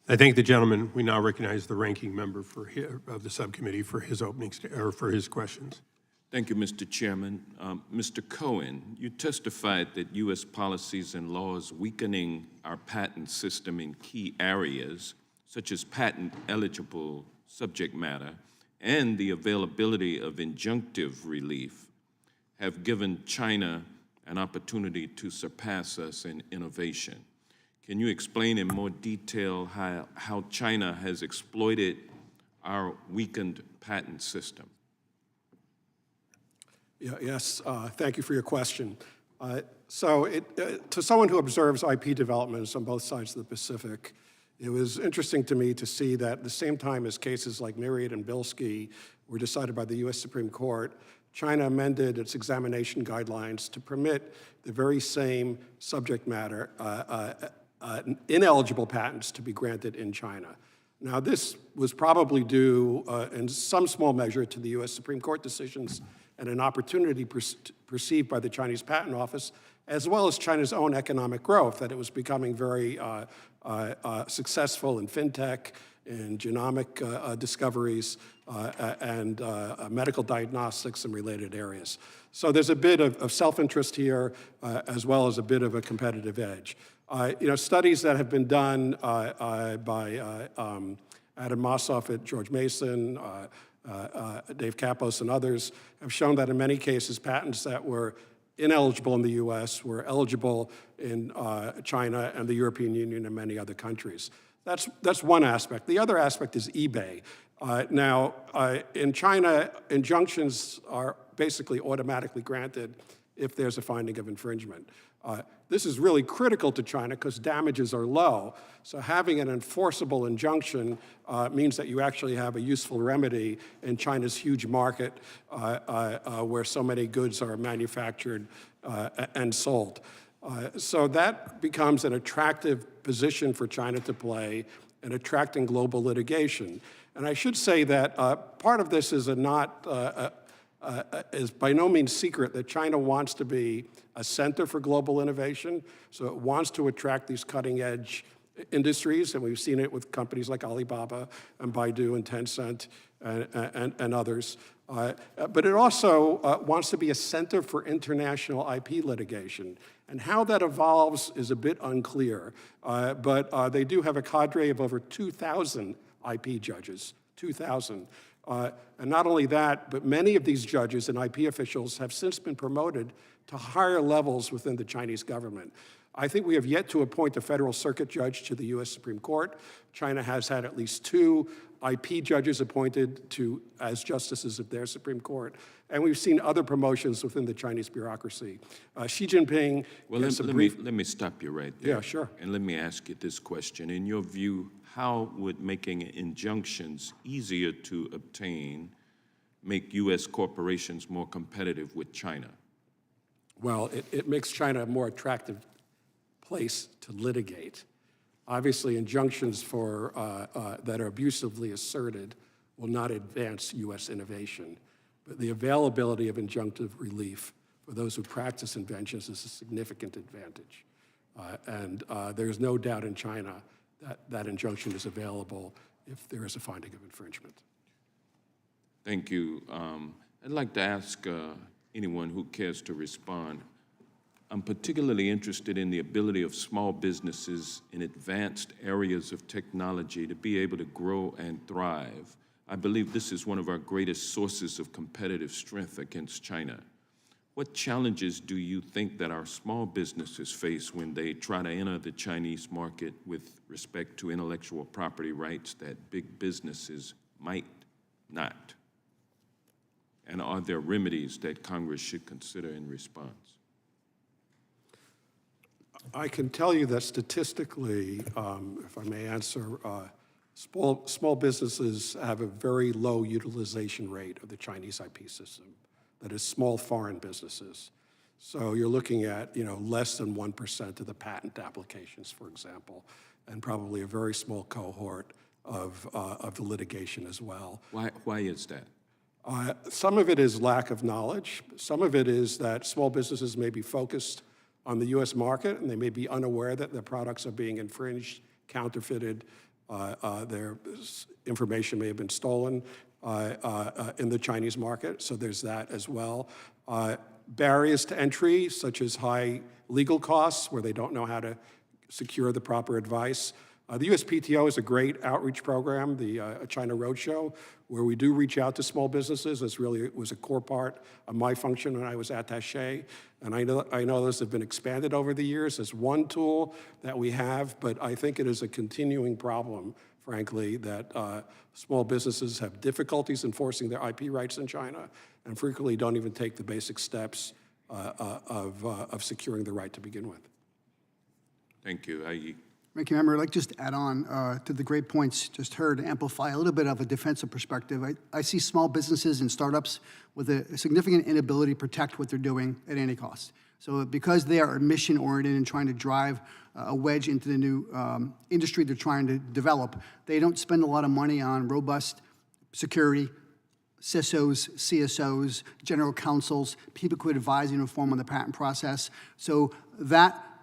I thank the gentleman. We now recognize the ranking member of the subcommittee for his for his questions. Thank you, Mr. Chairman. Mr. Cohen, you testified that U.S. policies and laws weakening our patent system in key areas, such as patent-eligible subject matter and the availability of injunctive relief, have given China an opportunity to surpass us in innovation. Can you explain in more detail how China has exploited our weakened patent system? Yes, thank you for your question. To someone who observes IP developments on both sides of the Pacific, it was interesting to me to see that at the same time as cases like Myriad and Bilski were decided by the U.S. Supreme Court, China amended its examination guidelines to permit the very same subject matter, ineligible patents, to be granted in China. Now, this was probably due in some small measure to the U.S. Supreme Court decisions and an opportunity perceived by the Chinese Patent Office, as well as China's own economic growth, that it was becoming very successful in fintech, in genomic discoveries, and medical diagnostics and related areas. So there's a bit of self-interest here, as well as a bit of a competitive edge. Studies that have been done by Adam Mossoff at George Mason, Dave Kapos and others have shown that in many cases, patents that were ineligible in the US were eligible in China and the European Union and many other countries. That's one aspect. The other aspect is eBay. In China, injunctions are basically automatically granted if there's a finding of infringement. This is really critical to China because damages are low. So having an enforceable injunction means that you actually have a useful remedy in China's huge market where so many goods are manufactured and sold. So that becomes an attractive position for China to play in attracting global litigation. And I should say that part of this is is by no means secret that China wants to be a center for global innovation. So it wants to attract these cutting-edge industries, and we've seen it with companies like Alibaba and Baidu and Tencent and others. But it also wants to be a center for international IP litigation. And how that evolves is a bit unclear. But they do have a cadre of over 2,000 IP judges, 2,000. And not only that, but many of these judges and IP officials have since been promoted to higher levels within the Chinese government. I think we have yet to appoint a federal circuit judge to the U.S. Supreme Court. China has had at least 2 IP judges appointed as justices of their Supreme Court. And we've seen other promotions within the Chinese bureaucracy. Xi Jinping... Well, let me stop you right there. Yeah, sure. And let me ask you this question. In your view, how would making injunctions easier to obtain make U.S. corporations more competitive with China? Well, it makes China a more attractive place to litigate. Obviously, injunctions that are abusively asserted will not advance U.S. innovation, but the availability of injunctive relief for those who practice inventions is a significant advantage. There's no doubt in China that injunction is available if there is a finding of infringement. Thank you. I'd like to ask anyone who cares to respond. I'm particularly interested in the ability of small businesses in advanced areas of technology to be able to grow and thrive. I believe this is one of our greatest sources of competitive strength against China. What challenges do you think that our small businesses face when they try to enter the Chinese market with respect to intellectual property rights that big businesses might not? And are there remedies that Congress should consider in response? I can tell you that statistically, if I may answer, small businesses have a very low utilization rate of the Chinese IP system. That is small foreign businesses. So you're looking at less than 1% of the patent applications, for example, and probably a very small cohort of the litigation as well. Why is that? Some of it is lack of knowledge. Some of it is that small businesses may be focused on the U.S. market, and they may be unaware that their products are being infringed, counterfeited, their information may have been stolen in the Chinese market, so there's that as well. Barriers to entry, such as high legal costs, where they don't know how to secure the proper advice. The USPTO is a great outreach program, the China Roadshow, where we do reach out to small businesses. It was a core part of my function when I was attaché. And I know those have been expanded over the years as one tool that we have, but I think it is a continuing problem frankly, that small businesses have difficulties enforcing their IP rights in China and frequently don't even take the basic steps of securing the right to begin with. Thank you. Ranking Member, I'd like just to add on to the great points just heard, amplify a little bit of a defensive perspective. I see small businesses and startups with a significant inability to protect what they're doing at any cost. So because they are mission-oriented and trying to drive a wedge into the new industry they're trying to develop, they don't spend a lot of money on robust security, CISOs, CSOs, general counsels, people who advise and inform on the patent process. So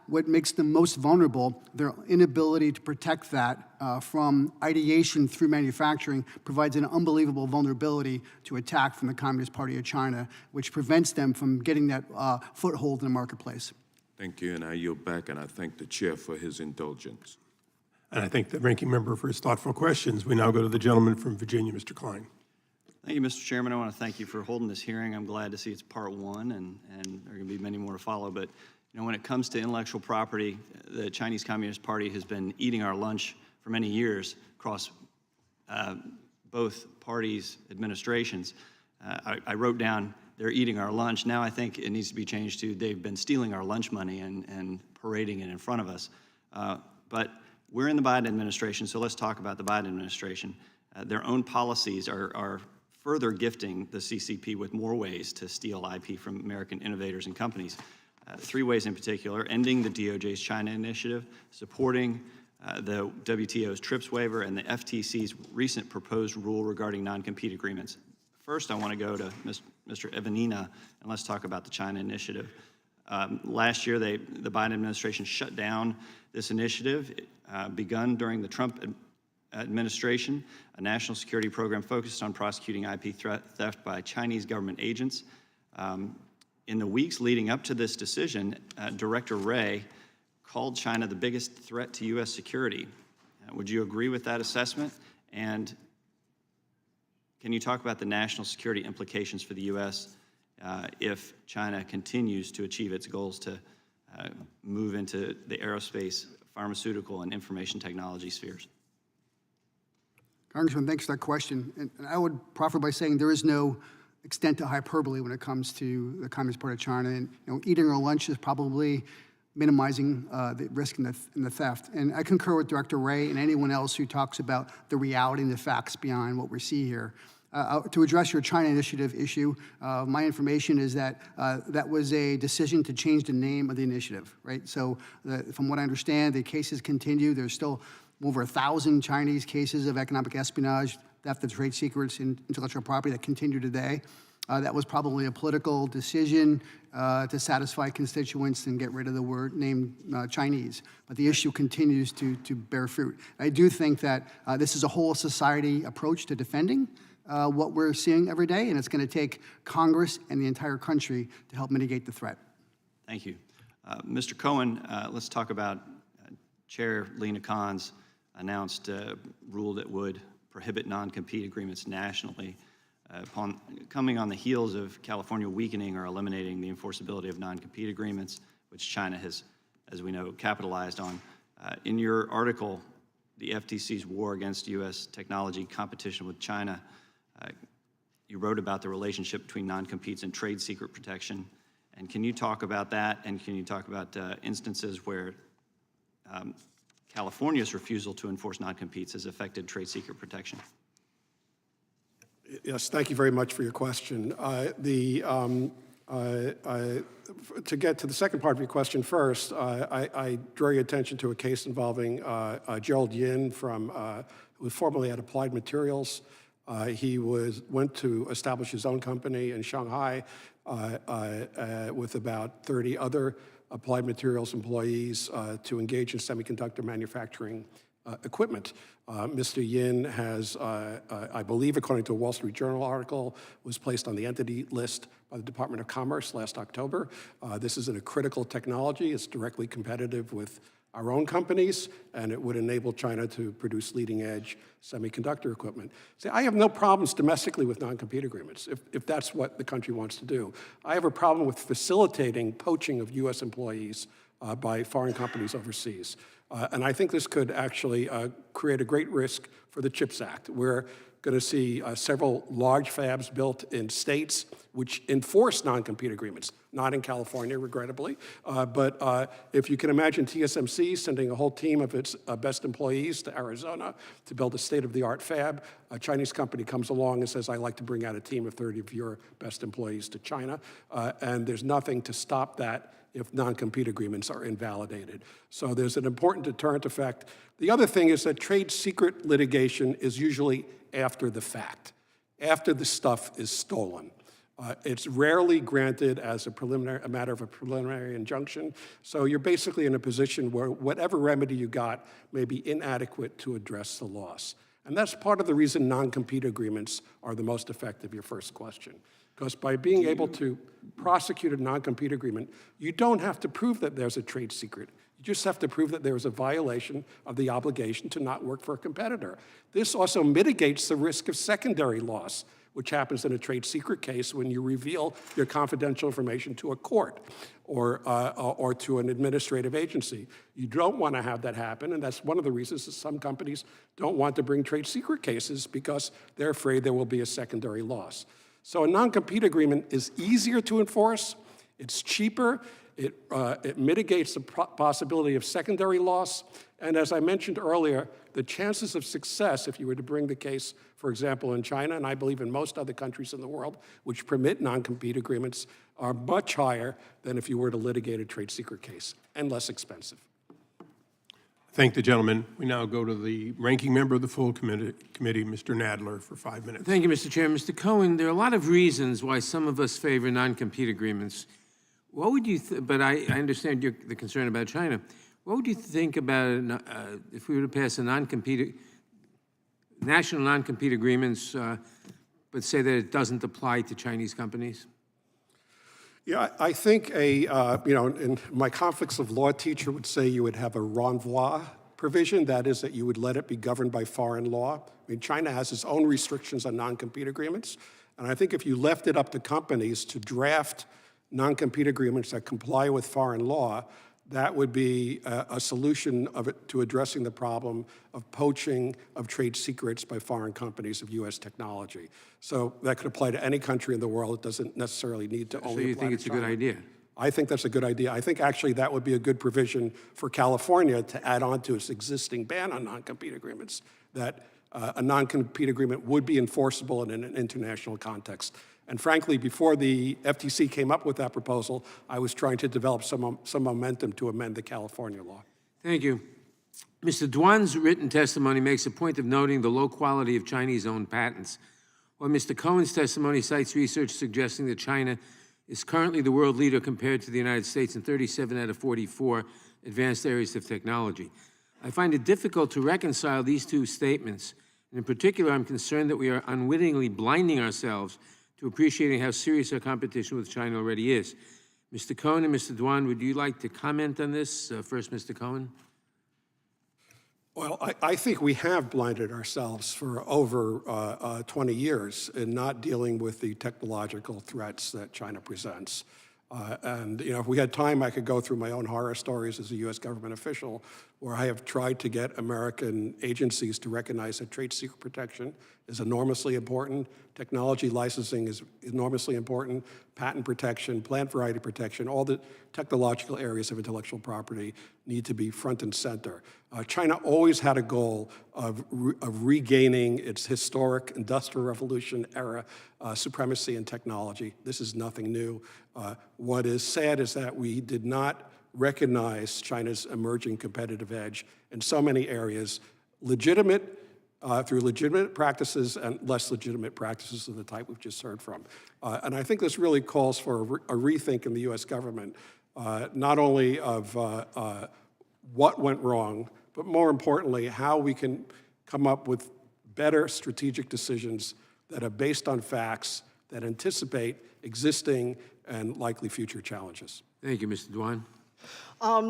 what makes them most vulnerable, their inability to protect that from ideation through manufacturing provides an unbelievable vulnerability to attack from the Communist Party of China, which prevents them from getting that foothold in the marketplace. Thank you, and I yield back, and I thank the chair for his indulgence. And I thank the ranking member for his thoughtful questions. We now go to the gentleman from Virginia, Mr. Klein. Thank you, Mr. Chairman. I want to thank you for holding this hearing. I'm glad to see it's part one, and there are going to be many more to follow. But you know, when it comes to intellectual property, the Chinese Communist Party has been eating our lunch for many years across both parties' administrations. I wrote down they're eating our lunch. Now I think it needs to be changed to they've been stealing our lunch money and parading it in front of us. But we're in the Biden administration, so let's talk about the Biden administration. Their own policies are further gifting the CCP with more ways to steal IP from American innovators and companies. 3 ways in particular: ending the DOJ's China initiative, supporting the WTO's TRIPS waiver, and the FTC's recent proposed rule regarding non-compete agreements. First, I want to go to Mr. Evanina, and let's talk about the China initiative. Last year, the Biden administration shut down this initiative, begun during the Trump administration, a national security program focused on prosecuting IP theft by Chinese government agents. In the weeks leading up to this decision, Director Wray called China the biggest threat to U.S. security. Would you agree with that assessment? And can you talk about the national security implications for the U.S. If China continues to achieve its goals to move into the aerospace, pharmaceutical, and information technology spheres? Congressman, thanks for that question. And I would proffer by saying there is no extent to hyperbole when it comes to the Communist Party of China. And eating our lunch is probably minimizing the risk in the theft. And I concur with Director Wray and anyone else who talks about the reality and the facts behind what we see here. To address your China initiative issue, my information is that that was a decision to change the name of the initiative, right? So from what I understand, the cases continue. There's still over 1,000 Chinese cases of economic espionage, theft of trade secrets, and intellectual property that continue today. That was probably a political decision to satisfy constituents and get rid of the word name Chinese. But the issue continues to bear fruit. I do think that this is a whole society approach to defending what we're seeing every day, and it's going to take Congress and the entire country to help mitigate the threat. Thank you. Mr. Cohen, let's talk about Chair Lena Khan's announced rule that would prohibit non-compete agreements nationally, coming on the heels of California weakening or eliminating the enforceability of non-compete agreements, which China has, as we know, capitalized on. In your article, The FTC's War Against U.S. Technology Competition with China, you wrote about the relationship between non-competes and trade secret protection. And can you talk about that, and can you talk about instances where California's refusal to enforce non-competes has affected trade secret protection? Yes, thank you very much for your question. To get to the second part of your question first, I draw your attention to a case involving Gerald Yin who was formerly at Applied Materials. He went to establish his own company in Shanghai with about 30 other Applied Materials employees to engage in semiconductor manufacturing equipment. Mr. Yin has, I believe, according to a Wall Street Journal article, was placed on the entity list by the Department of Commerce last October. This is a critical technology. It's directly competitive with our own companies, and it would enable China to produce leading-edge semiconductor equipment. See, I have no problems domestically with non-compete agreements, if that's what the country wants to do. I have a problem with facilitating poaching of U.S. employees by foreign companies overseas. And I think this could actually create a great risk for the CHIPS Act. We're going to see several large fabs built in states which enforce non-compete agreements, not in California, regrettably. But if you can imagine TSMC sending a whole team of its best employees to Arizona to build a state-of-the-art fab, a Chinese company comes along and says, I'd like to bring out a team of 30 of your best employees to China. And there's nothing to stop that if non-compete agreements are invalidated. So there's an important deterrent effect. The other thing is that trade secret litigation is usually after the fact, after the stuff is stolen. It's rarely granted as a matter of a preliminary injunction. So you're basically in a position where whatever remedy you got may be inadequate to address the loss. And that's part of the reason non-compete agreements are the most effective, your first question. Because by being able to prosecute a non-compete agreement, you don't have to prove that there's a trade secret. You just have to prove that there was a violation of the obligation to not work for a competitor. This also mitigates the risk of secondary loss, which happens in a trade secret case when you reveal your confidential information to a court or to an administrative agency. You don't want to have that happen, and that's one of the reasons that some companies don't want to bring trade secret cases, because they're afraid there will be a secondary loss. So a non-compete agreement is easier to enforce, it's cheaper, it mitigates the possibility of secondary loss, and as I mentioned earlier, the chances of success, if you were to bring the case, for example, in China, and I believe in most other countries in the world which permit non-compete agreements, are much higher than if you were to litigate a trade secret case, and less expensive. Thank the gentleman. We now go to the ranking member of the full committee, Mr. Nadler, for 5 minutes. Thank you, Mr. Chairman. Mr. Cohen, there are a lot of reasons why some of us favor non-compete agreements. What would you, but I understand the concern about China. What would you think about if we were to pass a national non-compete agreements, but say that it doesn't apply to Chinese companies? Yeah, I think and my conflicts of law teacher would say you would have a renvoi provision, that is that you would let it be governed by foreign law. I mean, China has its own restrictions on non-compete agreements, and I think if you left it up to companies to draft non-compete agreements that comply with foreign law, that would be a solution to addressing the problem of poaching of trade secrets by foreign companies of U.S. technology. So that could apply to any country in the world. It doesn't necessarily need to only apply to China. So you think it's a good idea? I think that's a good idea. I think actually that would be a good provision for California to add on to its existing ban on non-compete agreements, that a non-compete agreement would be enforceable in an international context. And frankly, before the FTC came up with that proposal, I was trying to develop some momentum to amend the California law. Thank you. Mr. Duan's written testimony makes a point of noting the low quality of Chinese-owned patents, while Mr. Cohen's testimony cites research suggesting that China is currently the world leader compared to the United States in 37 out of 44 advanced areas of technology. I find it difficult to reconcile these two statements, and in particular, I'm concerned that we are unwittingly blinding ourselves to appreciating how serious our competition with China already is. Mr. Cohen and Mr. Duan, would you like to comment on this? First, Mr. Cohen. Well, I think we have blinded ourselves for over 20 years in not dealing with the technological threats that China presents. And if we had time, I could go through my own horror stories as a U.S. government official, where I have tried to get American agencies to recognize that trade secret protection is enormously important, technology licensing is enormously important, patent protection, plant variety protection, all the technological areas of intellectual property need to be front and center. China always had a goal of regaining its historic Industrial Revolution era supremacy in technology. This is nothing new. What is sad is that we did not recognize China's emerging competitive edge in so many areas, through legitimate practices and less legitimate practices of the type we've just heard from. And I think this really calls for a rethink in the U.S. government, not only of what went wrong, but more importantly, how we can come up with better strategic decisions that are based on facts, that anticipate existing and likely future challenges. Thank you, Mr. Duan.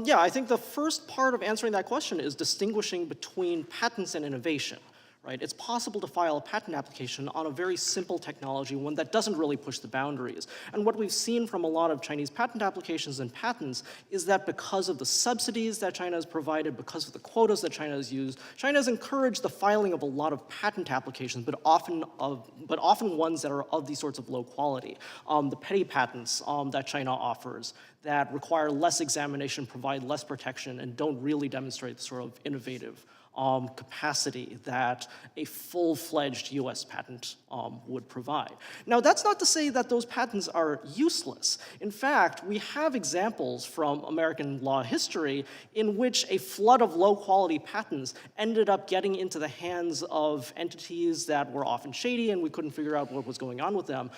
Yeah, I think the first part of answering that question is distinguishing between patents and innovation, right? It's possible to file a patent application on a very simple technology, one that doesn't really push the boundaries. And what we've seen from a lot of Chinese patent applications and patents is that because of the subsidies that China has provided, because of the quotas that China has used, China has encouraged the filing of a lot of patent applications, but often ones that are of these sorts of low quality. The petty patents that China offers that require less examination, provide less protection, and don't really demonstrate the sort of innovative capacity that a full-fledged US patent would provide. Now, that's not to say that those patents are useless. In fact, we have examples from American law history in which a flood of low-quality patents ended up getting into the hands of entities that were often shady and we couldn't figure out what was going on with them,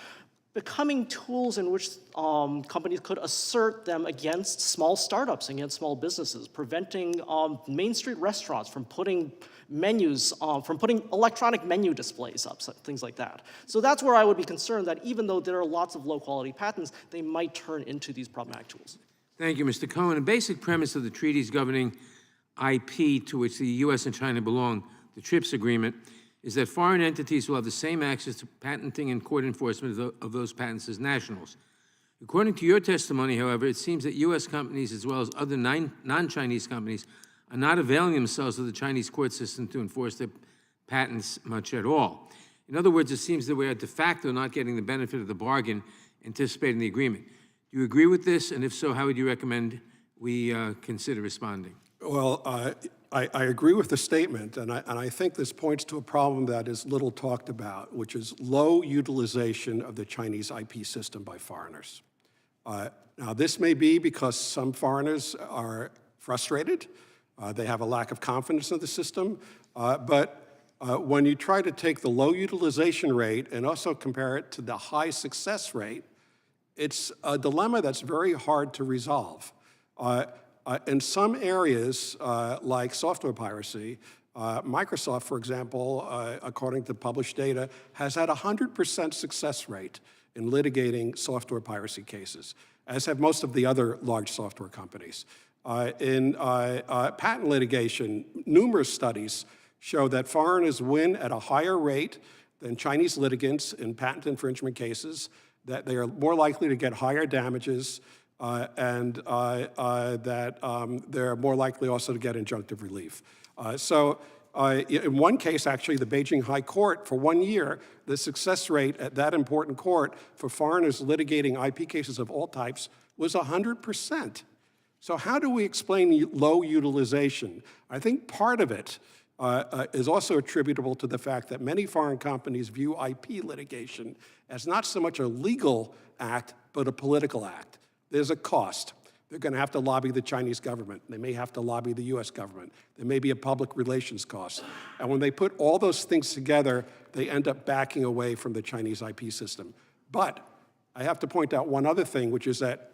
becoming tools in which companies could assert them against small startups, against small businesses, preventing Main Street restaurants from putting menus, from putting electronic menu displays up, things like that. So that's where I would be concerned that even though there are lots of low-quality patents, they might turn into these problematic tools. Thank you, Mr. Cohen. A basic premise of the treaties governing IP to which the U.S. and China belong, the TRIPS agreement, is that foreign entities will have the same access to patenting and court enforcement of those patents as nationals. According to your testimony, however, it seems that U.S. companies as well as other non-Chinese companies are not availing themselves of the Chinese court system to enforce their patents much at all. In other words, it seems that we are de facto not getting the benefit of the bargain anticipated in the agreement. Do you agree with this? And if so, how would you recommend we consider responding? Well, I agree with the statement, and I think this points to a problem that is little talked about, which is low utilization of the Chinese IP system by foreigners. Now, this may be because some foreigners are frustrated, they have a lack of confidence in the system, but when you try to take the low utilization rate and also compare it to the high success rate, it's a dilemma that's very hard to resolve. In some areas, like software piracy, Microsoft, for example, according to published data, has had a 100% success rate in litigating software piracy cases, as have most of the other large software companies. In patent litigation, numerous studies show that foreigners win at a higher rate than Chinese litigants in patent infringement cases, that they are more likely to get higher damages, and that they're more likely also to get injunctive relief. In one case, actually, the Beijing High Court, for 1 year, the success rate at that important court for foreigners litigating IP cases of all types was 100%. So how do we explain low utilization? I think part of it is also attributable to the fact that many foreign companies view IP litigation as not so much a legal act, but a political act. There's a cost. They're going to have to lobby the Chinese government. They may have to lobby the US government. There may be a public relations cost. And when they put all those things together, they end up backing away from the Chinese IP system. But I have to point out one other thing, which is that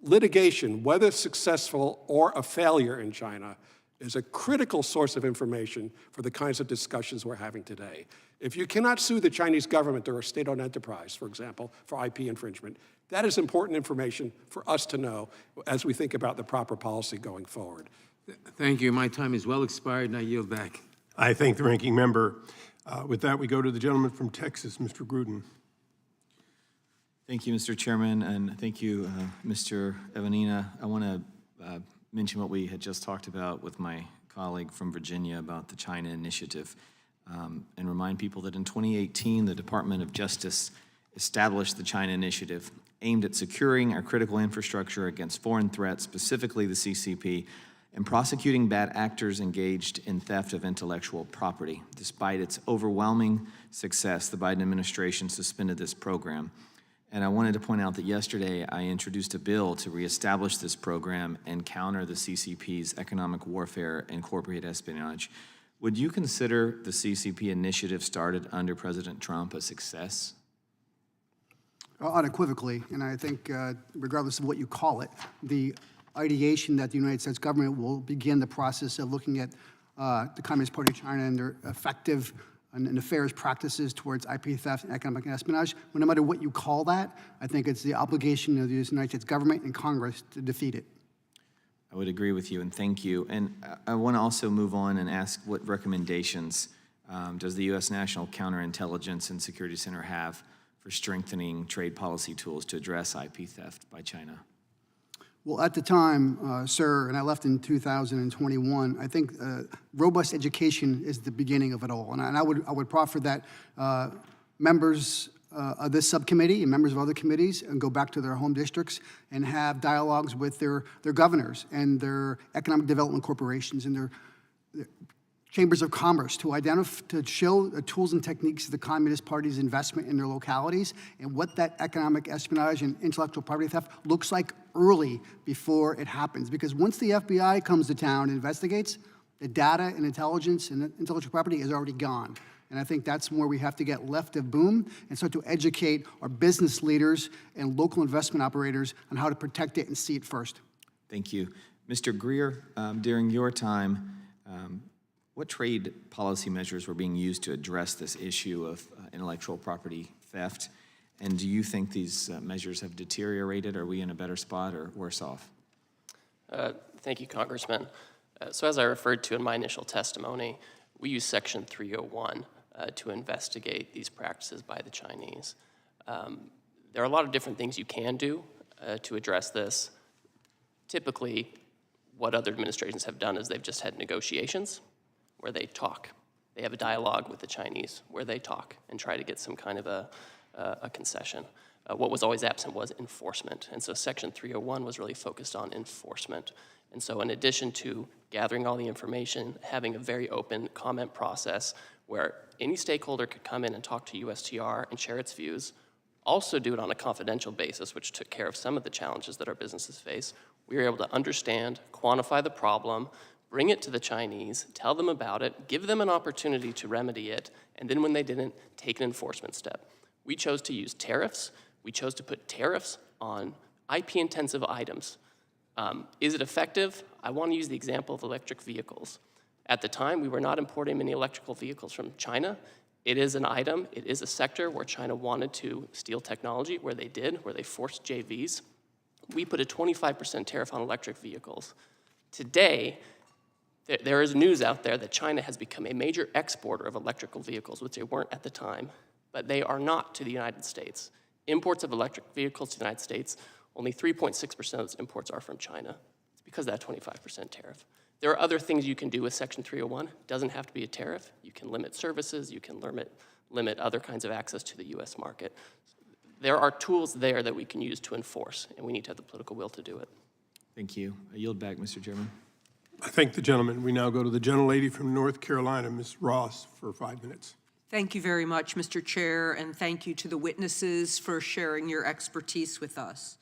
litigation, whether successful or a failure in China, is a critical source of information for the kinds of discussions we're having today. If you cannot sue the Chinese government or a state-owned enterprise, for example, for IP infringement, that is important information for us to know as we think about the proper policy going forward. Thank you. My time is well expired, and I yield back. I thank the ranking member. With that, we go to the gentleman from Texas, Mr. Gruden. Thank you, Mr. Chairman, and thank you, Mr. Evanina. I want to mention what we had just talked about with my colleague from Virginia about the China Initiative, and remind people that in 2018, the Department of Justice established the China Initiative, aimed at securing our critical infrastructure against foreign threats, specifically the CCP, and prosecuting bad actors engaged in theft of intellectual property. Despite its overwhelming success, the Biden administration suspended this program. And I wanted to point out that yesterday I introduced a bill to reestablish this program and counter the CCP's economic warfare and corporate espionage. Would you consider the CCP initiative started under President Trump a success? Unequivocally, and I think regardless of what you call it, the ideation that the United States government will begin the process of looking at the Communist Party of China and their effective and nefarious practices towards IP theft and economic espionage, no matter what you call that, I think it's the obligation of the United States government and Congress to defeat it. I would agree with you, and thank you. And I want to also move on and ask what recommendations does the U.S. National Counterintelligence and Security Center have for strengthening trade policy tools to address IP theft by China? Well, at the time, sir, and I left in 2021, I think robust education is the beginning of it all. And I would proffer that members of this subcommittee and members of other committees and go back to their home districts and have dialogues with their governors and their economic development corporations and their chambers of commerce to show the tools and techniques of the Communist Party's investment in their localities and what that economic espionage and intellectual property theft looks like early before it happens. Because once the FBI comes to town and investigates, the data and intelligence and intellectual property is already gone. And I think that's where we have to get left of boom and start to educate our business leaders and local investment operators on how to protect it and see it first. Thank you. Mr. Greer, during your time, what trade policy measures were being used to address this issue of intellectual property theft? And do you think these measures have deteriorated? Are we in a better spot or worse off? Thank you, Congressman. So as I referred to in my initial testimony, we use Section 301 to investigate these practices by the Chinese. There are a lot of different things you can do to address this. Typically, what other administrations have done is they've just had negotiations where they talk. They have a dialogue with the Chinese where they talk and try to get some kind of a concession. What was always absent was enforcement. And so Section 301 was really focused on enforcement. And so in addition to gathering all the information, having a very open comment process where any stakeholder could come in and talk to USTR and share its views, also do it on a confidential basis, which took care of some of the challenges that our businesses face, we were able to understand, quantify the problem, bring it to the Chinese, tell them about it, give them an opportunity to remedy it, and then when they didn't, take an enforcement step. We chose to use tariffs. We chose to put tariffs on IP-intensive items. Is it effective? I want to use the example of electric vehicles. At the time, we were not importing many electrical vehicles from China. It is an item, it is a sector where China wanted to steal technology, where they did, where they forced JVs. We put a 25% tariff on electric vehicles. Today, there is news out there that China has become a major exporter of electrical vehicles, which they weren't at the time, but they are not to the United States. Imports of electric vehicles to the United States, only 3.6% of those imports are from China. It's because of that 25% tariff. There are other things you can do with Section 301. It doesn't have to be a tariff. You can limit services. You can limit other kinds of access to the U.S. market. There are tools there that we can use to enforce, and we need to have the political will to do it. Thank you. I yield back, Mr. Chairman. I thank the gentleman. We now go to the gentlelady from North Carolina, Ms. Ross, for 5 minutes. Thank you very much, Mr. Chair, and thank you to the witnesses for sharing your expertise with us.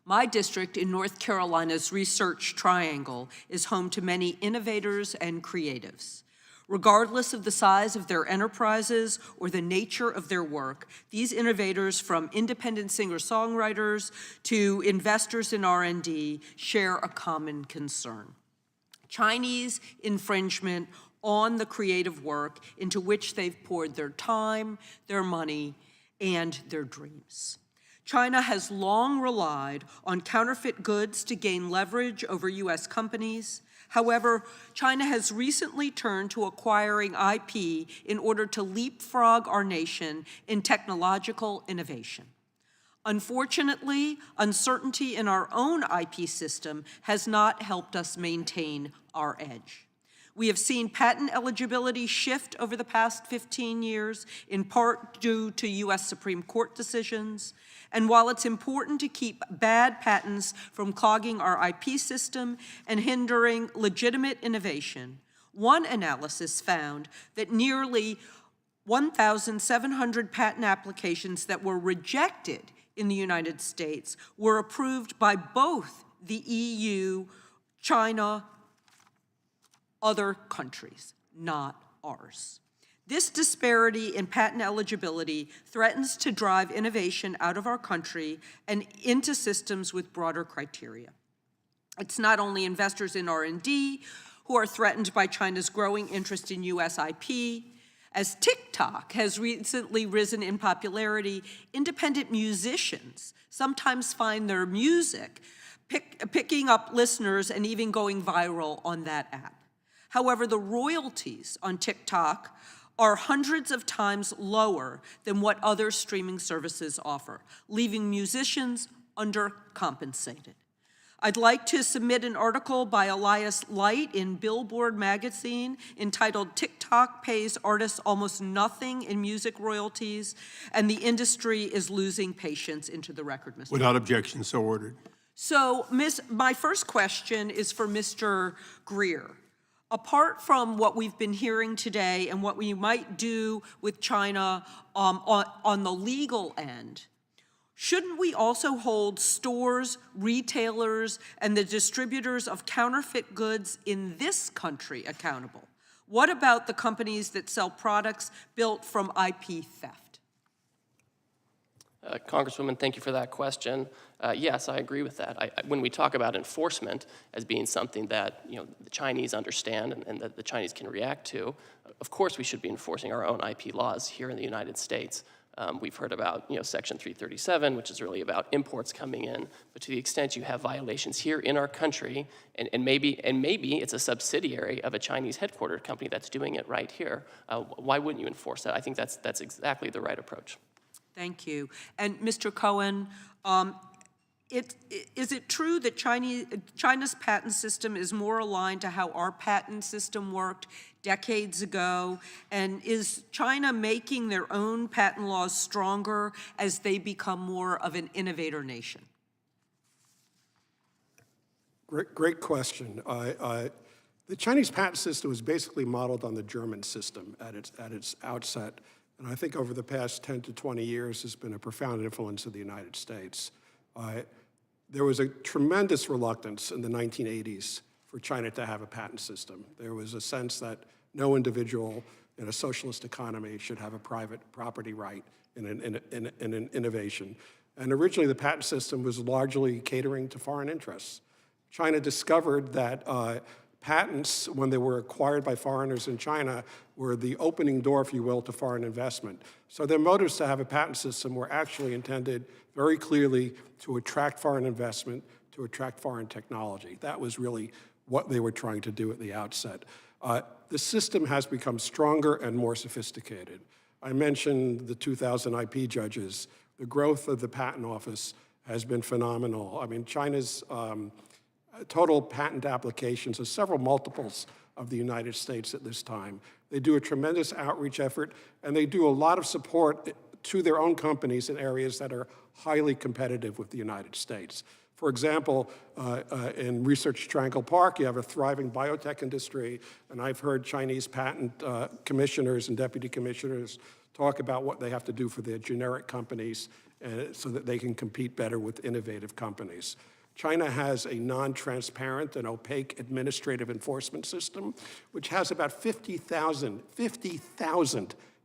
My district in North Carolina's Research Triangle is home to many innovators and creatives. Regardless of the size of their enterprises or the nature of their work, these innovators, from independent singer-songwriters to investors in R&D, share a common concern: Chinese infringement on the creative work into which they've poured their time, their money, and their dreams. China has long relied on counterfeit goods to gain leverage over U.S. companies. However, China has recently turned to acquiring IP in order to leapfrog our nation in technological innovation. Unfortunately, uncertainty in our own IP system has not helped us maintain our edge. We have seen patent eligibility shift over the past 15 years, in part due to U.S. Supreme Court decisions. And while it's important to keep bad patents from clogging our IP system and hindering legitimate innovation, one analysis found that nearly 1,700 patent applications that were rejected in the United States were approved by both the EU, China, other countries, not ours. This disparity in patent eligibility threatens to drive innovation out of our country and into systems with broader criteria. It's not only investors in R&D who are threatened by China's growing interest in U.S. IP. As TikTok has recently risen in popularity, independent musicians sometimes find their music picking up listeners and even going viral on that app. However, the royalties on TikTok are hundreds of times lower than what other streaming services offer, leaving musicians undercompensated. I'd like to submit an article by Elias Light in Billboard magazine entitled "TikTok Pays Artists Almost Nothing in Music Royalties, and the Industry is Losing Patience," into the record, Mr. Without objection, so ordered. So, my first question is for Mr. Greer. Apart from what we've been hearing today and what we might do with China on the legal end, shouldn't we also hold stores, retailers, and the distributors of counterfeit goods in this country accountable? What about the companies that sell products built from IP theft? Congresswoman, thank you for that question. Yes, I agree with that. When we talk about enforcement as being something that the Chinese understand and that the Chinese can react to, of course we should be enforcing our own IP laws here in the United States. We've heard about Section 337, which is really about imports coming in. But to the extent you have violations here in our country, and maybe it's a subsidiary of a Chinese headquartered company that's doing it right here, why wouldn't you enforce that? I think that's exactly the right approach. Thank you. And Mr. Cohen, is it true that China's patent system is more aligned to how our patent system worked decades ago? And is China making their own patent laws stronger as they become more of an innovator nation? Great question. The Chinese patent system was basically modeled on the German system at its outset. And I think over the past 10 to 20 years has been a profound influence of the United States. There was a tremendous reluctance in the 1980s for China to have a patent system. There was a sense that no individual in a socialist economy should have a private property right in an innovation. And originally the patent system was largely catering to foreign interests. China discovered that patents, when they were acquired by foreigners in China, were the opening door, if you will, to foreign investment. So their motives to have a patent system were actually intended very clearly to attract foreign investment, to attract foreign technology. That was really what they were trying to do at the outset. The system has become stronger and more sophisticated. I mentioned the 2,000 IP judges. The growth of the patent office has been phenomenal. I mean, China's total patent applications are several multiples of the United States at this time. They do a tremendous outreach effort, and they do a lot of support to their own companies in areas that are highly competitive with the United States. For example, in Research Triangle Park, you have a thriving biotech industry, and I've heard Chinese patent commissioners and deputy commissioners talk about what they have to do for their generic companies so that they can compete better with innovative companies. China has a non-transparent and opaque administrative enforcement system, which has about 50,000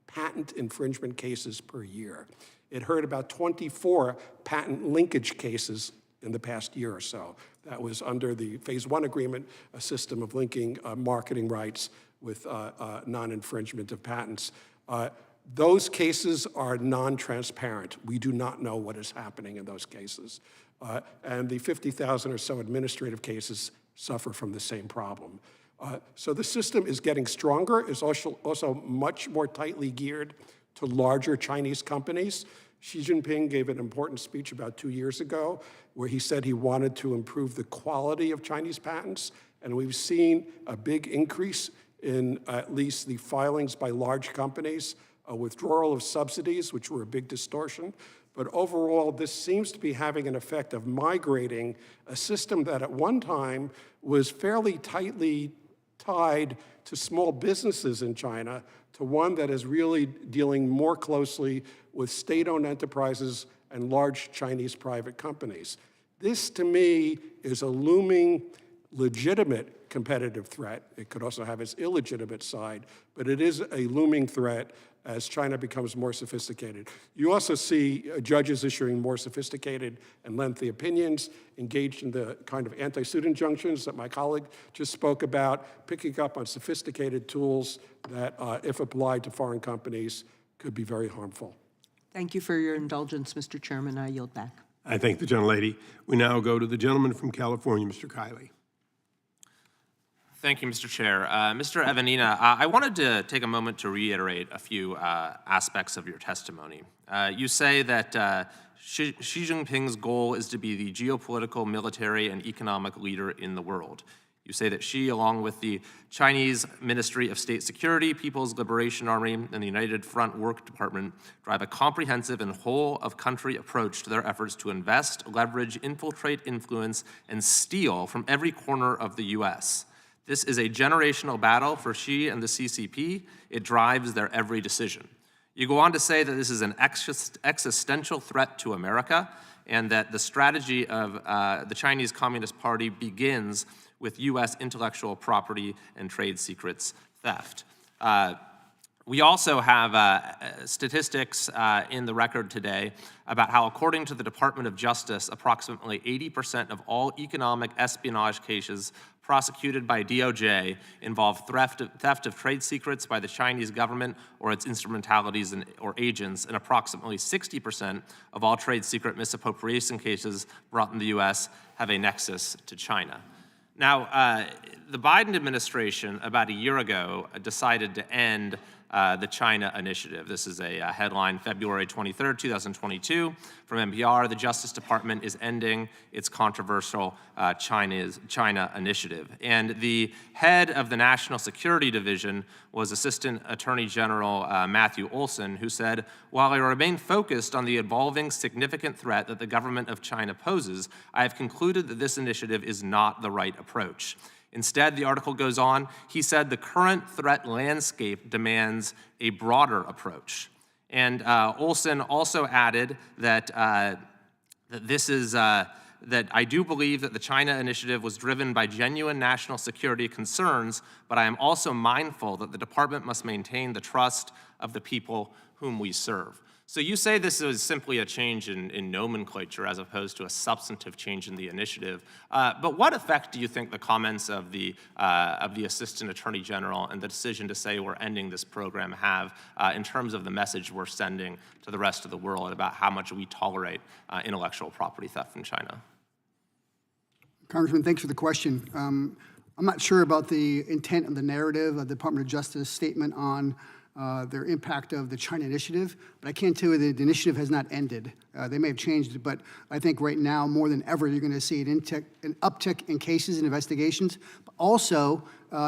patent infringement cases per year. It heard about 24 patent linkage cases in the past year or so. That was under the Phase 1 agreement, a system of linking marketing rights with non-infringement of patents. Those cases are non-transparent. We do not know what is happening in those cases. And the 50,000 or so administrative cases suffer from the same problem. So the system is getting stronger, is also much more tightly geared to larger Chinese companies. Xi Jinping gave an important speech about 2 years ago where he said he wanted to improve the quality of Chinese patents, and we've seen a big increase in at least the filings by large companies, a withdrawal of subsidies, which were a big distortion. But overall, this seems to be having an effect of migrating a system that at one time was fairly tightly tied to small businesses in China to one that is really dealing more closely with state-owned enterprises and large Chinese private companies. This, to me, is a looming, legitimate competitive threat. It could also have its illegitimate side, but it is a looming threat as China becomes more sophisticated. You also see judges issuing more sophisticated and lengthy opinions, engaged in the kind of anti-suit injunctions that my colleague just spoke about, picking up on sophisticated tools that, if applied to foreign companies, could be very harmful. Thank you for your indulgence, Mr. Chairman. I yield back. I thank the gentlelady. We now go to the gentleman from California, Mr. Kiley. Thank you, Mr. Chair. Mr. Evanina, I wanted to take a moment to reiterate a few aspects of your testimony. You say that Xi Jinping's goal is to be the geopolitical, military, and economic leader in the world. You say that Xi, along with the Chinese Ministry of State Security, People's Liberation Army, and the United Front Work Department drive a comprehensive and whole-of-country approach to their efforts to invest, leverage, infiltrate, influence, and steal from every corner of the U.S. This is a generational battle for Xi and the CCP. It drives their every decision. You go on to say that this is an existential threat to America and that the strategy of the Chinese Communist Party begins with U.S. intellectual property and trade secrets theft. We also have statistics in the record today about how, according to the Department of Justice, approximately 80% of all economic espionage cases prosecuted by DOJ involve theft of trade secrets by the Chinese government or its instrumentalities or agents, and approximately 60% of all trade secret misappropriation cases brought in the U.S. have a nexus to China. Now, the Biden administration, about a year ago, decided to end the China Initiative. This is a headline, February 23rd, 2022, from NPR. The Justice Department is ending its controversial China Initiative. And the head of the National Security Division was Assistant Attorney General Matthew Olson, who said, "While I remain focused on the evolving significant threat that the government of China poses, I have concluded that this initiative is not the right approach." Instead, the article goes on, he said the current threat landscape demands a broader approach. And Olson also added that, that I do believe that the China Initiative was driven by genuine national security concerns, but I am also mindful that the department must maintain the trust of the people whom we serve. So you say this is simply a change in nomenclature as opposed to a substantive change in the initiative. But what effect do you think the comments of the Assistant Attorney General and the decision to say we're ending this program have in terms of the message we're sending to the rest of the world about how much we tolerate intellectual property theft from China? Congressman, thanks for the question. I'm not sure about the intent of the narrative of the Department of Justice statement on their impact of the China Initiative, but I can tell you that the initiative has not ended. They may have changed it, but I think right now, more than ever, you're going to see an uptick in cases and investigations. But also,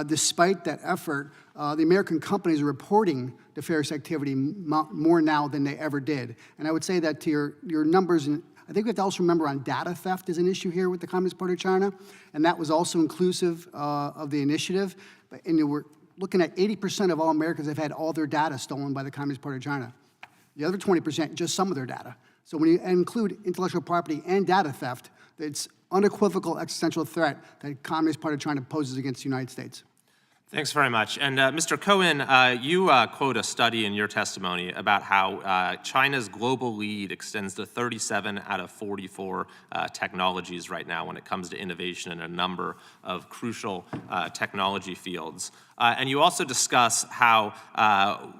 despite that effort, the American companies are reporting nefarious activity more now than they ever did. And I would say that to your numbers, and I think we have to also remember on data theft is an issue here with the Communist Party of China, and that was also inclusive of the initiative. And we're looking at 80% of all Americans have had all their data stolen by the Communist Party of China. The other 20%, just some of their data. So when you include intellectual property and data theft, it's unequivocal existential threat that the Communist Party of China poses against the United States. Thanks very much. And Mr. Cohen, you quote a study in your testimony about how China's global lead extends to 37 out of 44 technologies right now when it comes to innovation in a number of crucial technology fields. And you also discuss how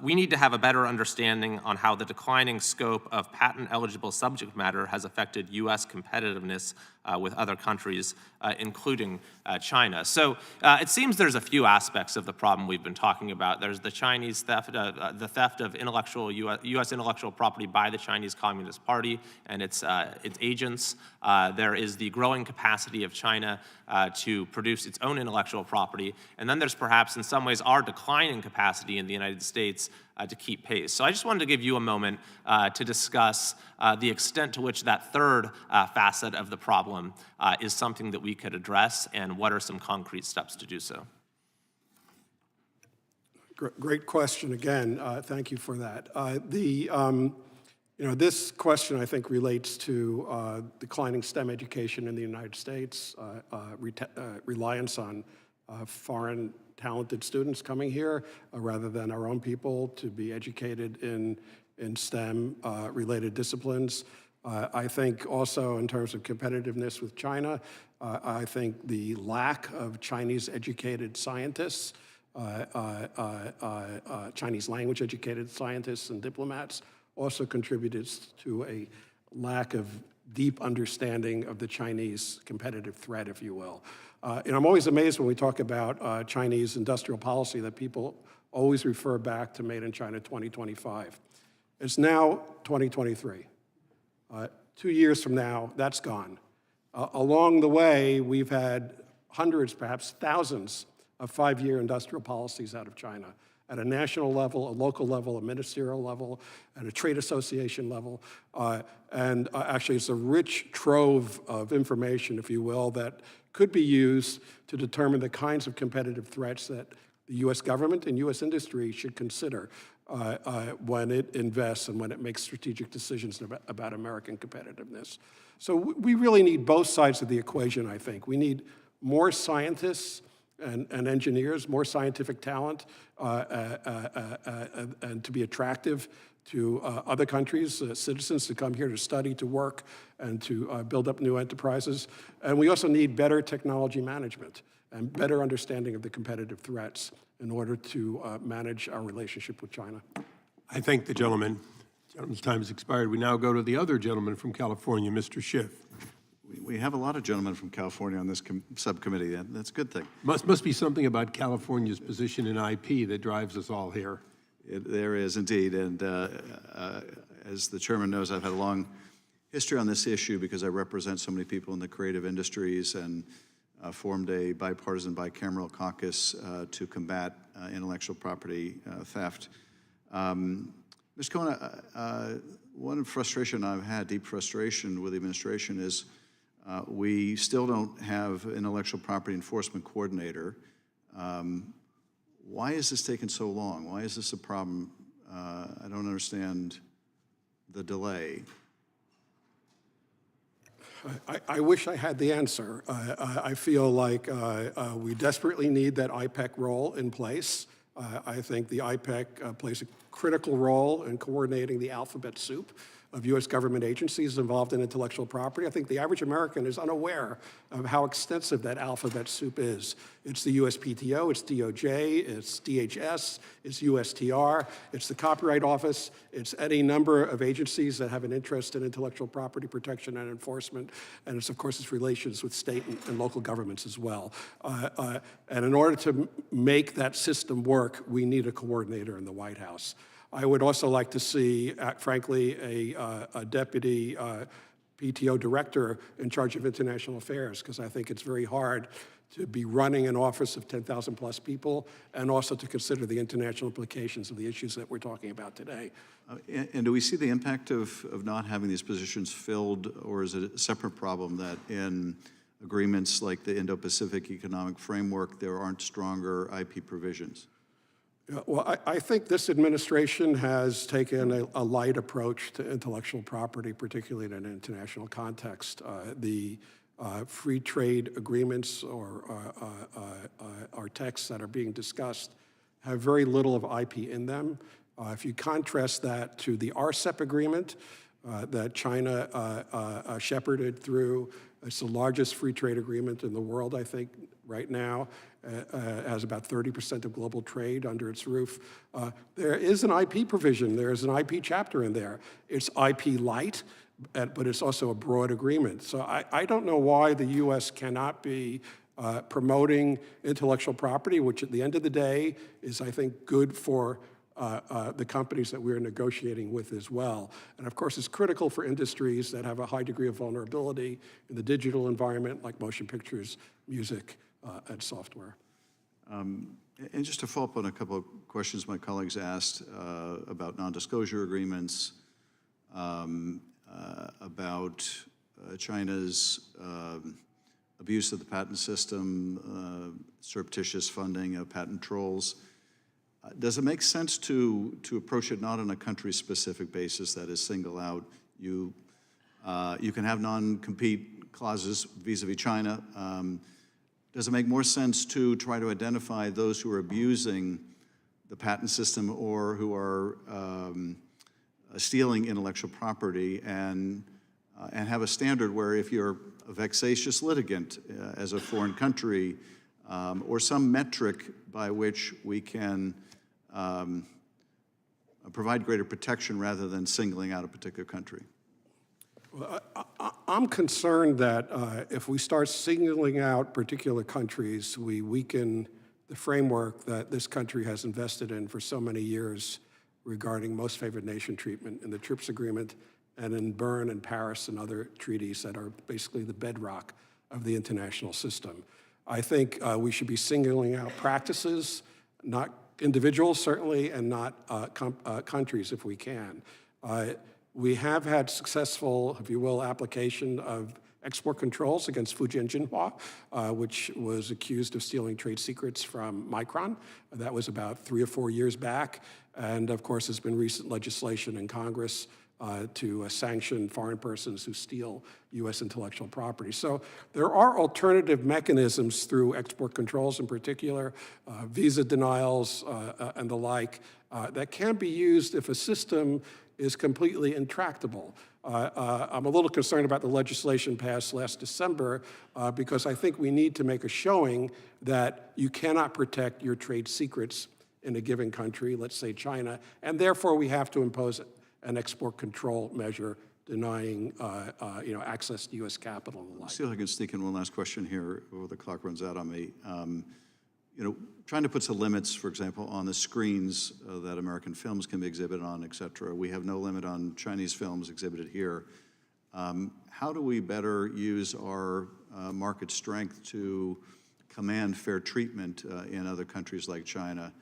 we need to have a better understanding on how the declining scope of patent-eligible subject matter has affected U.S. competitiveness with other countries, including China. So it seems there's a few aspects of the problem we've been talking about. There's the Chinese theft, the theft of U.S. intellectual property by the Chinese Communist Party and its agents. There is the growing capacity of China to produce its own intellectual property. And then there's perhaps, in some ways, our declining capacity in the United States to keep pace. So I just wanted to give you a moment to discuss the extent to which that third facet of the problem is something that we could address, and what are some concrete steps to do so. Great question again. Thank you for that. This question, I think, relates to declining STEM education in the United States, reliance on foreign talented students coming here rather than our own people to be educated in STEM-related disciplines. I think also in terms of competitiveness with China, I think the lack of Chinese-educated scientists, Chinese language-educated scientists and diplomats also contributed to a lack of deep understanding of the Chinese competitive threat, if you will. And I'm always amazed when we talk about Chinese industrial policy that people always refer back to Made in China 2025. It's now 2023. 2 years from now, that's gone. Along the way, we've had hundreds, perhaps thousands, of 5-year industrial policies out of China at a national level, a local level, a ministerial level, at a trade association level. Actually, it's a rich trove of information, if you will, that could be used to determine the kinds of competitive threats that the U.S. government and U.S. industry should consider when it invests and when it makes strategic decisions about American competitiveness. So we really need both sides of the equation, I think. We need more scientists and engineers, more scientific talent, and to be attractive to other countries, citizens to come here to study, to work, and to build up new enterprises. And we also need better technology management and better understanding of the competitive threats in order to manage our relationship with China. I thank the gentleman. The gentleman's time has expired. We now go to the other gentleman from California, Mr. Schiff. We have a lot of gentlemen from California on this subcommittee, and that's a good thing. Must be something about California's position in IP that drives us all here. There is indeed, and as the chairman knows, I've had a long history on this issue because I represent so many people in the creative industries and formed a bipartisan bicameral caucus to combat intellectual property theft. Mr. Cohen, one frustration I've had, deep frustration with the administration, is we still don't have an intellectual property enforcement coordinator. Why is this taking so long? Why is this a problem? I don't understand the delay. I wish I had the answer. I feel like we desperately need that Ipec role in place. I think the Ipec plays a critical role in coordinating the alphabet soup of U.S. government agencies involved in intellectual property. I think the average American is unaware of how extensive that alphabet soup is. It's the USPTO, it's DOJ, it's DHS, it's USTR, it's the Copyright Office, it's any number of agencies that have an interest in intellectual property protection and enforcement, and it's, of course, its relations with state and local governments as well. And in order to make that system work, we need a coordinator in the White House. I would also like to see, frankly, a deputy PTO director in charge of international affairs, because I think it's very hard to be running an office of 10,000 plus people and also to consider the international implications of the issues that we're talking about today. And do we see the impact of not having these positions filled, or is it a separate problem that in agreements like the Indo-Pacific Economic Framework, there aren't stronger IP provisions? Well, I think this administration has taken a light approach to intellectual property, particularly in an international context. The free trade agreements or texts that are being discussed have very little of IP in them. If you contrast that to the RCEP agreement that China shepherded through, it's the largest free trade agreement in the world, I think, right now. Has about 30% of global trade under its roof. There is an IP provision. There is an IP chapter in there. It's IP light, but it's also a broad agreement. So I don't know why the U.S. cannot be promoting intellectual property, which at the end of the day is, I think, good for the companies that we're negotiating with as well. And of course, it's critical for industries that have a high degree of vulnerability in the digital environment, like motion pictures, music, and software. And just to follow up on a couple of questions my colleagues asked about non-disclosure agreements, about China's abuse of the patent system, surreptitious funding of patent trolls. Does it make sense to approach it not on a country-specific basis, that is single out? You can have non-compete clauses vis-a-vis China. Does it make more sense to try to identify those who are abusing the patent system or who are stealing intellectual property and have a standard where if you're a vexatious litigant as a foreign country or some metric by which we can provide greater protection rather than singling out a particular country? I'm concerned that if we start singling out particular countries, we weaken the framework that this country has invested in for so many years regarding most favored nation treatment in the TRIPS agreement and in Berne and Paris and other treaties that are basically the bedrock of the international system. I think we should be singling out practices, not individuals certainly, and not countries if we can. We have had successful, if you will, application of export controls against Fujian Jinhua, which was accused of stealing trade secrets from Micron. That was about 3 or 4 years back. And of course, there's been recent legislation in Congress to sanction foreign persons who steal U.S. intellectual property. So there are alternative mechanisms through export controls in particular, visa denials and the like, that can be used if a system is completely intractable. I'm a little concerned about the legislation passed last December because I think we need to make a showing that you cannot protect your trade secrets in a given country, let's say China, and therefore we have to impose an export control measure denying access to U.S. capital and the like. See if I can sneak in one last question here before the clock runs out on me. Trying to put some limits, for example, on the screens that American films can be exhibited on, et cetera. We have no limit on Chinese films exhibited here. How do we better use our market strength to command fair treatment in other countries like China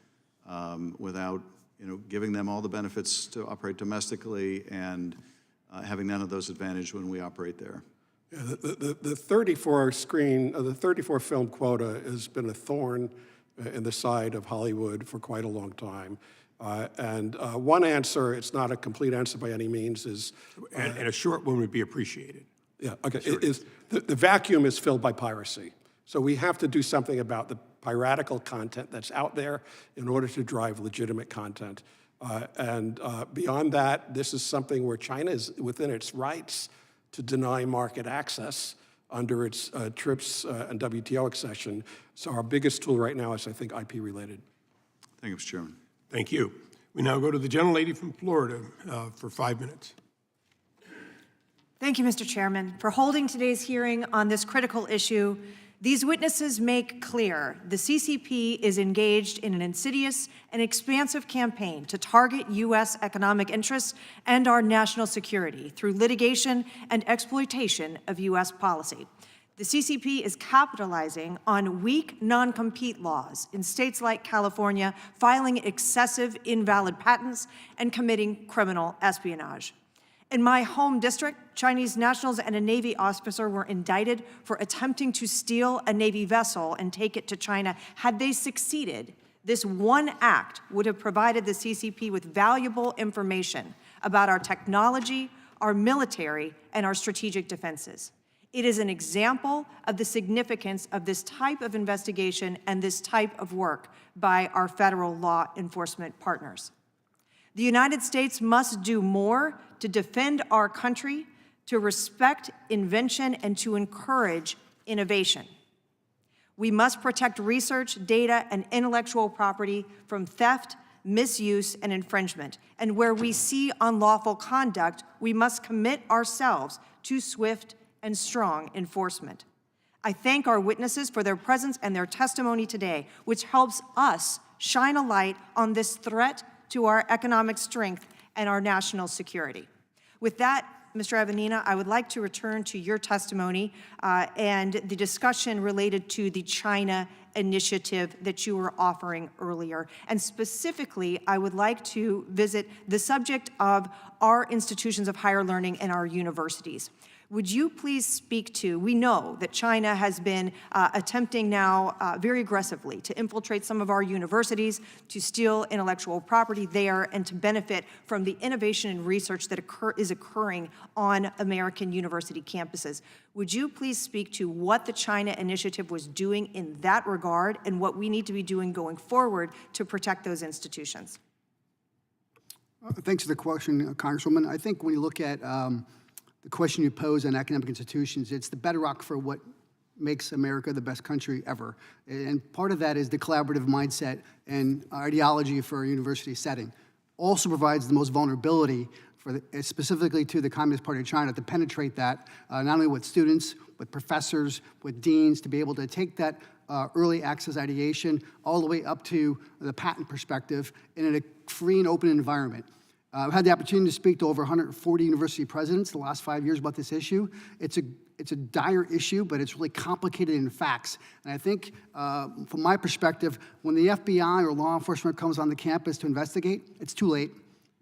without giving them all the benefits to operate domestically and having none of those advantages when we operate there? Yeah, the 34 film quota has been a thorn in the side of Hollywood for quite a long time. One answer, it's not a complete answer by any means, is... And a short one would be appreciated. Yeah, okay. The vacuum is filled by piracy. So we have to do something about the piratical content that's out there in order to drive legitimate content. Beyond that, this is something where China is within its rights to deny market access under its TRIPS and WTO accession. So our biggest tool right now is, I think, IP-related. Thank you, Mr. Chairman. Thank you. We now go to the gentlelady from Florida for 5 minutes. Thank you, Mr. Chairman, for holding today's hearing on this critical issue. These witnesses make clear the CCP is engaged in an insidious and expansive campaign to target U.S. economic interests and our national security through litigation and exploitation of U.S. policy. The CCP is capitalizing on weak non-compete laws in states like California, filing excessive invalid patents, and committing criminal espionage. In my home district, Chinese nationals and a Navy officer were indicted for attempting to steal a Navy vessel and take it to China. Had they succeeded, this one act would have provided the CCP with valuable information about our technology, our military, and our strategic defenses. It is an example of the significance of this type of investigation and this type of work by our federal law enforcement partners. The United States must do more to defend our country, to respect invention, and to encourage innovation. We must protect research, data, and intellectual property from theft, misuse, and infringement. And where we see unlawful conduct, we must commit ourselves to swift and strong enforcement. I thank our witnesses for their presence and their testimony today, which helps us shine a light on this threat to our economic strength and our national security. With that, Mr. Evanina, I would like to return to your testimony and the discussion related to the China initiative that you were offering earlier. And specifically, I would like to visit the subject of our institutions of higher learning and our universities. Would you please speak to, we know that China has been attempting now very aggressively to infiltrate some of our universities, to steal intellectual property there, and to benefit from the innovation and research that is occurring on American university campuses. Would you please speak to what the China initiative was doing in that regard and what we need to be doing going forward to protect those institutions? Thanks for the question, Congresswoman. I think when you look at the question you pose on academic institutions, it's the bedrock for what makes America the best country ever. And part of that is the collaborative mindset and ideology for a university setting. Also provides the most vulnerability specifically to the Communist Party of China, to penetrate that, not only with students, with professors, with deans, to be able to take that early access ideation all the way up to the patent perspective in a free and open environment. I've had the opportunity to speak to over 140 university presidents the last 5 years about this issue. It's a dire issue, but it's really complicated in facts. And I think, from my perspective, when the FBI or law enforcement comes on the campus to investigate, it's too late.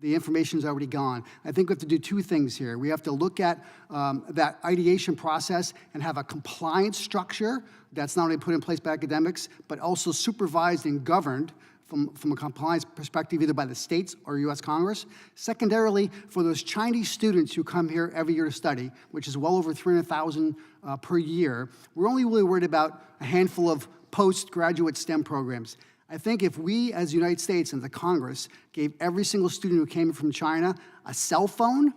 The information's already gone. I think we have to do two things here. We have to look at that ideation process and have a compliance structure that's not only put in place by academics, but also supervised and governed from a compliance perspective, either by the states or U.S. Congress. Secondarily, for those Chinese students who come here every year to study, which is well over 300,000 per year, we're only really worried about a handful of postgraduate STEM programs. I think if we, as the United States and the Congress, gave every single student who came from China a cell phone,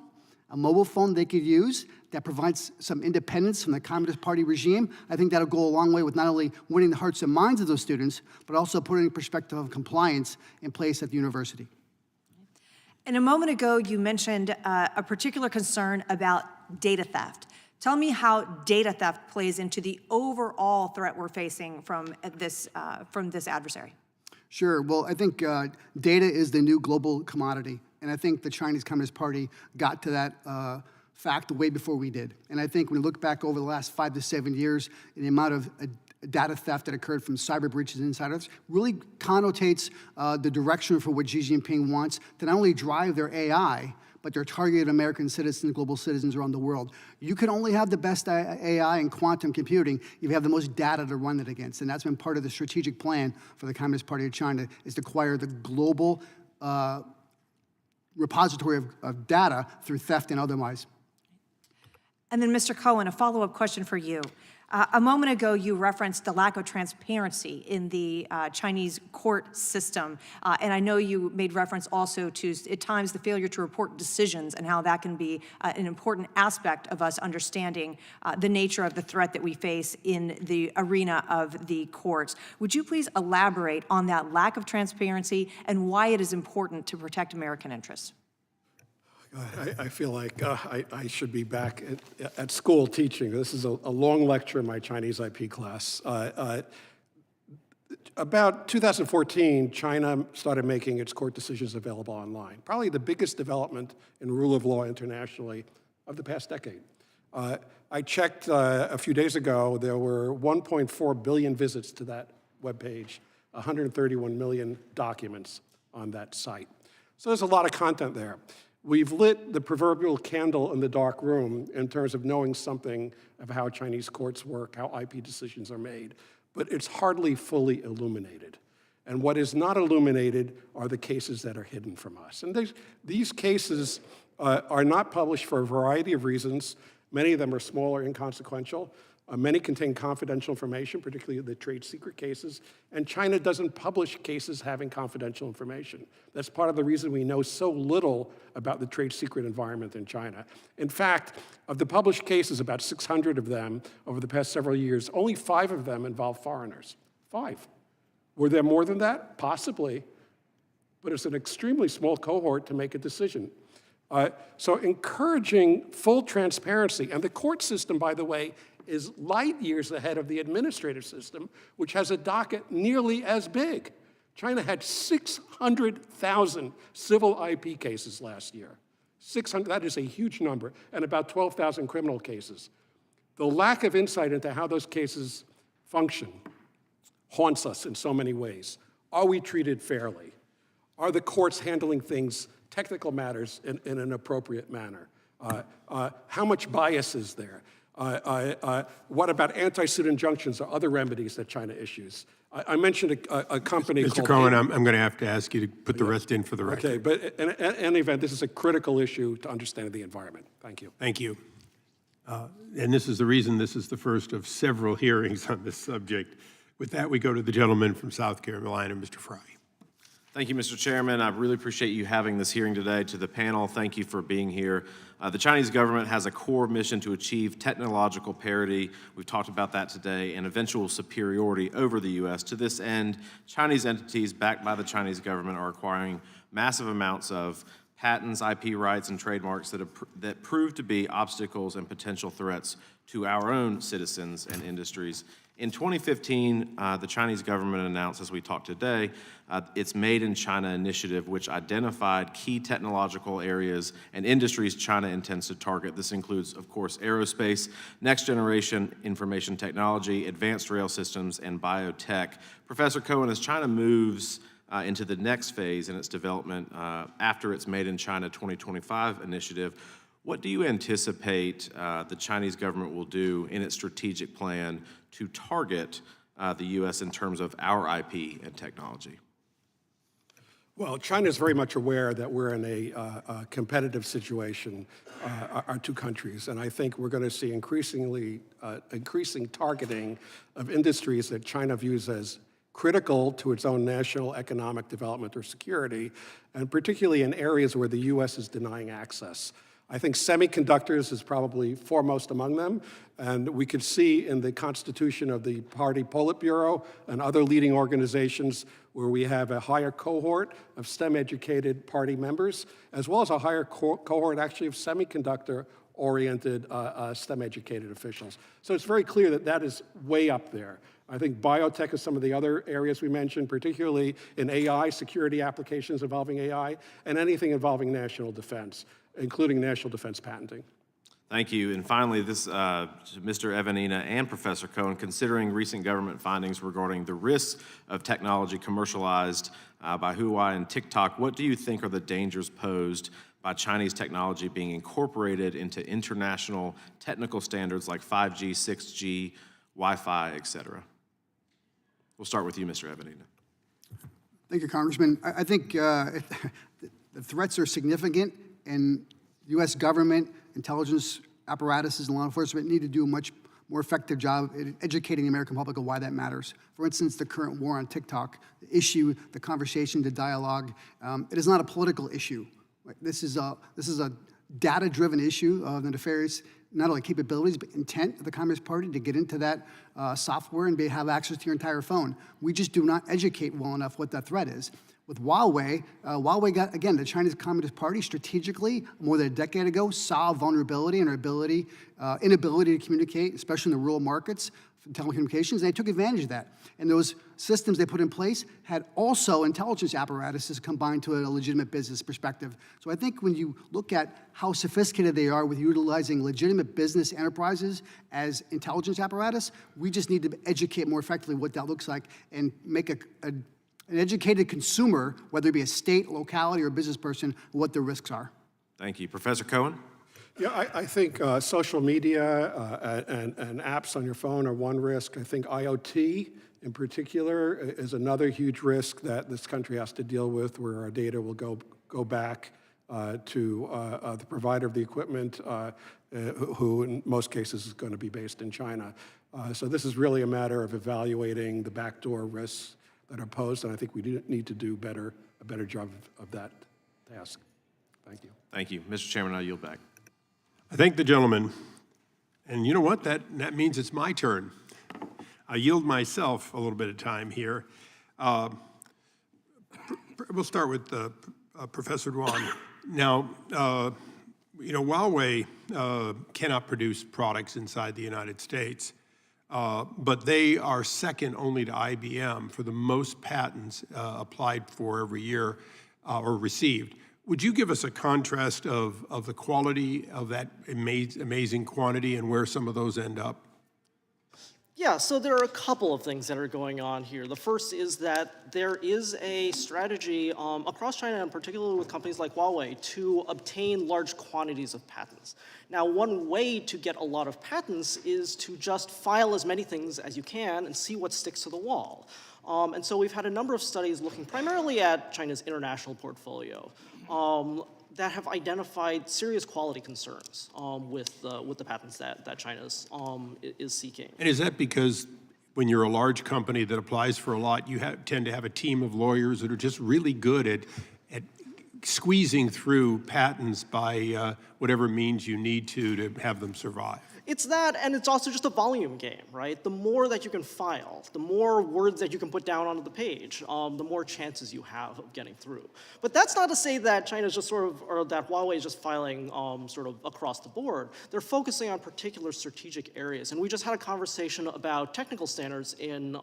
a mobile phone they could use that provides some independence from the Communist Party regime, I think that'll go a long way with not only winning the hearts and minds of those students, but also putting a perspective of compliance in place at the university. And a moment ago, you mentioned a particular concern about data theft. Tell me how data theft plays into the overall threat we're facing from this adversary. Sure. Well, I think data is the new global commodity. And I think the Chinese Communist Party got to that fact way before we did. And I think when we look back over the last 5 to 7 years, the amount of data theft that occurred from cyber breaches and insiders really connotates the direction for what Xi Jinping wants to not only drive their AI, but they're targeted American citizens, global citizens around the world. You can only have the best AI and quantum computing if you have the most data to run it against. And that's been part of the strategic plan for the Communist Party of China, is to acquire the global repository of data through theft and otherwise. And then, Mr. Cohen, a follow-up question for you. A moment ago, you referenced the lack of transparency in the Chinese court system. And I know you made reference also to, at times, the failure to report decisions and how that can be an important aspect of us understanding the nature of the threat that we face in the arena of the courts. Would you please elaborate on that lack of transparency and why it is important to protect American interests? I feel like I should be back at school teaching. This is a long lecture in my Chinese IP class. About 2014, China started making its court decisions available online. Probably the biggest development in rule of law internationally of the past decade. I checked a few days ago, there were 1.4 billion visits to that webpage, 131 million documents on that site. So there's a lot of content there. We've lit the proverbial candle in the dark room in terms of knowing something of how Chinese courts work, how IP decisions are made, but it's hardly fully illuminated. And what is not illuminated are the cases that are hidden from us. And these cases are not published for a variety of reasons. Many of them are small or inconsequential. Many contain confidential information, particularly the trade secret cases, and China doesn't publish cases having confidential information. That's part of the reason we know so little about the trade secret environment in China. In fact, of the published cases, about 600 of them over the past several years, only 5 of them involve foreigners. 5. Were there more than that? Possibly, but it's an extremely small cohort to make a decision. So encouraging full transparency, and the court system, by the way, is light years ahead of the administrative system, which has a docket nearly as big. China had 600,000 civil IP cases last year. 600, that is a huge number, and about 12,000 criminal cases. The lack of insight into how those cases function haunts us in so many ways. Are we treated fairly? Are the courts handling things, technical matters, in an appropriate manner? How much bias is there? What about anti-suit injunctions or other remedies that China issues? I mentioned a company called... Mr. Cohen, I'm going to have to ask you to put the rest in for the record. Okay, but in any event, this is a critical issue to understand the environment. Thank you. Thank you. And this is the reason this is the first of several hearings on this subject. With that, we go to the gentleman from South Carolina, Mr. Fry. Thank you, Mr. Chairman. I really appreciate you having this hearing today. To the panel, thank you for being here. The Chinese government has a core mission to achieve technological parity. We've talked about that today, and eventual superiority over the U.S. To this end, Chinese entities backed by the Chinese government are acquiring massive amounts of patents, IP rights, and trademarks that prove to be obstacles and potential threats to our own citizens and industries. In 2015, the Chinese government announced, as we talked today, its Made in China initiative, which identified key technological areas and industries China intends to target. This includes, of course, aerospace, next-generation information technology, advanced rail systems, and biotech. Professor Cohen, as China moves into the next phase in its development after its Made in China 2025 initiative, what do you anticipate the Chinese government will do in its strategic plan to target the U.S. in terms of our IP and technology? Well, China is very much aware that we're in a competitive situation, our two countries, and I think we're going to see increasing targeting of industries that China views as critical to its own national economic development or security, and particularly in areas where the U.S. is denying access. I think semiconductors is probably foremost among them, and we could see in the constitution of the party Politburo and other leading organizations where we have a higher cohort of STEM-educated party members, as well as a higher cohort actually of semiconductor-oriented STEM-educated officials. So it's very clear that that is way up there. I think biotech is some of the other areas we mentioned, particularly in AI, security applications involving AI, and anything involving national defense, including national defense patenting. Thank you. And finally, this to Mr. Evanina and Professor Cohen, considering recent government findings regarding the risks of technology commercialized by Huawei and TikTok, what do you think are the dangers posed by Chinese technology being incorporated into international technical standards like 5G, 6G, Wi-Fi, et cetera? We'll start with you, Mr. Evanina. Thank you, Congressman. I think the threats are significant, and the U.S. government, intelligence apparatuses, and law enforcement need to do a much more effective job at educating the American public of why that matters. For instance, the current war on TikTok, the issue, the conversation, the dialogue, it is not a political issue. This is a data-driven issue of the nefarious, not only capabilities, but intent of the Communist Party to get into that software and have access to your entire phone. We just do not educate well enough what that threat is. With Huawei, Huawei got, again, the Chinese Communist Party strategically, more than a decade ago, saw vulnerability in our inability to communicate, especially in the rural markets, telecommunications, and they took advantage of that. And those systems they put in place had also intelligence apparatuses combined to a legitimate business perspective. So I think when you look at how sophisticated they are with utilizing legitimate business enterprises as intelligence apparatus, we just need to educate more effectively what that looks like and make an educated consumer, whether it be a state, locality, or business person, what the risks are. Thank you. Professor Cohen? Yeah, I think social media and apps on your phone are one risk. I think IoT in particular is another huge risk that this country has to deal with, where our data will go back to the provider of the equipment, who in most cases is going to be based in China. So this is really a matter of evaluating the backdoor risks that are posed, and I think we do need to do a better job of that task. Thank you. Thank you. Mr. Chairman, I yield back. I thank the gentleman. And you know what? That means it's my turn. I yield myself a little bit of time here. We'll start with Professor Duan. Now, Huawei cannot produce products inside the United States, but they are second only to IBM for the most patents applied for every year or received. Would you give us a contrast of the quality of that amazing quantity and where some of those end up? Yeah, so there are a couple of things that are going on here. The first is that there is a strategy across China, and particularly with companies like Huawei, to obtain large quantities of patents. Now, one way to get a lot of patents is to just file as many things as you can and see what sticks to the wall. And so we've had a number of studies looking primarily at China's international portfolio that have identified serious quality concerns with the patents that China is seeking. And is that because when you're a large company that applies for a lot, you tend to have a team of lawyers that are just really good at squeezing through patents by whatever means you need to have them survive? It's that, and it's also just a volume game, right? The more that you can file, the more words that you can put down onto the page, the more chances you have of getting through. But that's not to say that China's just sort of, or that Huawei is just filing sort of across the board. They're focusing on particular strategic areas, and we just had a conversation about technical standards in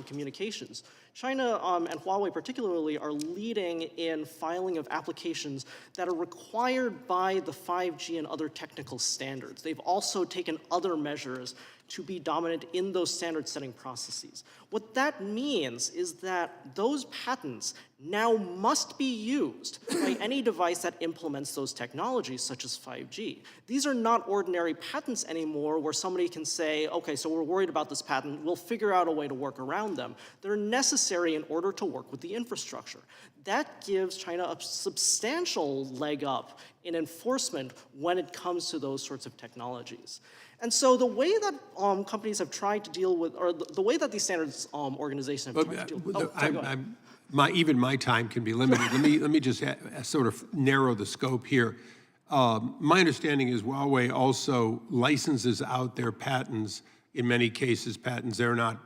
communications. China and Huawei particularly are leading in filing of applications that are required by the 5G and other technical standards. They've also taken other measures to be dominant in those standard-setting processes. What that means is that those patents now must be used by any device that implements those technologies, such as 5G. These are not ordinary patents anymore where somebody can say, okay, so we're worried about this patent, we'll figure out a way to work around them. They're necessary in order to work with the infrastructure. That gives China a substantial leg up in enforcement when it comes to those sorts of technologies. And so the way that companies have tried to deal with, or the way that these standards organizations have tried to deal with, even my time can be limited. Let me just sort of narrow the scope here. My understanding is Huawei also licenses out their patents, in many cases patents they're not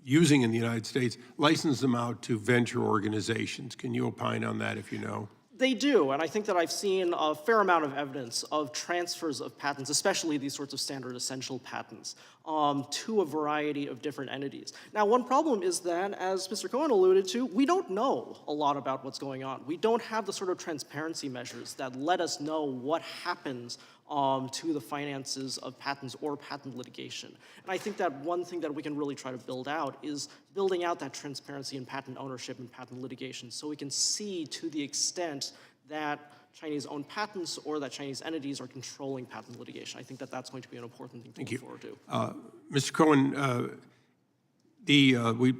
using in the United States, license them out to venture organizations. Can you opine on that if you know? They do, and I think that I've seen a fair amount of evidence of transfers of patents, especially these sorts of standard essential patents, to a variety of different entities. Now, one problem is that, as Mr. Cohen alluded to, we don't know a lot about what's going on. We don't have the sort of transparency measures that let us know what happens to the finances of patents or patent litigation. And I think that one thing that we can really try to build out is building out that transparency in patent ownership and patent litigation so we can see to the extent that Chinese-owned patents or that Chinese entities are controlling patent litigation. I think that that's going to be an important thing to look forward to. Mr. Cohen,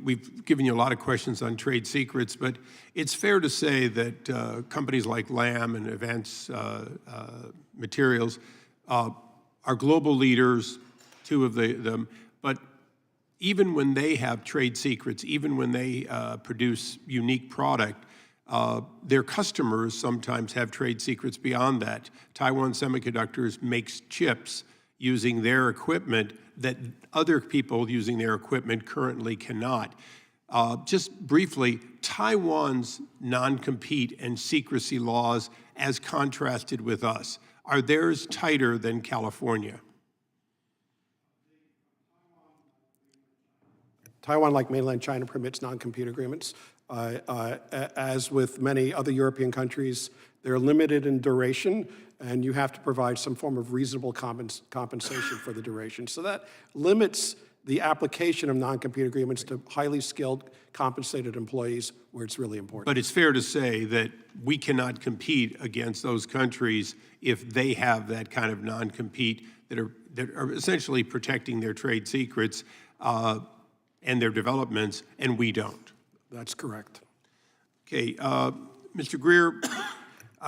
we've given you a lot of questions on trade secrets, but it's fair to say that companies like Lam and Advanced Materials are global leaders, two of them, but even when they have trade secrets, even when they produce unique product, their customers sometimes have trade secrets beyond that. Taiwan Semiconductors makes chips using their equipment that other people using their equipment currently cannot. Just briefly, Taiwan's non-compete and secrecy laws as contrasted with us, are theirs tighter than California? Taiwan, like mainland China, permits non-compete agreements. As with many other European countries, they're limited in duration, and you have to provide some form of reasonable compensation for the duration. So that limits the application of non-compete agreements to highly skilled, compensated employees where it's really important. But it's fair to say that we cannot compete against those countries if they have that kind of non-compete that are essentially protecting their trade secrets and their developments, and we don't. That's correct. Okay, Mr. Greer,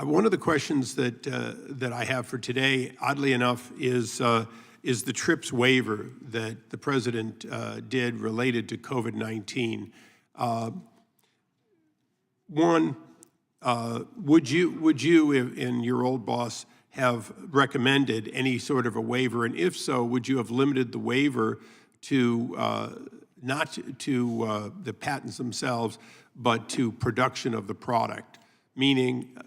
one of the questions that I have for today, oddly enough, is the TRIPS waiver that the president did related to COVID-19. One, would you, in your old boss, have recommended any sort of a waiver? And if so, would you have limited the waiver to not to the patents themselves, but to production of the product? Meaning,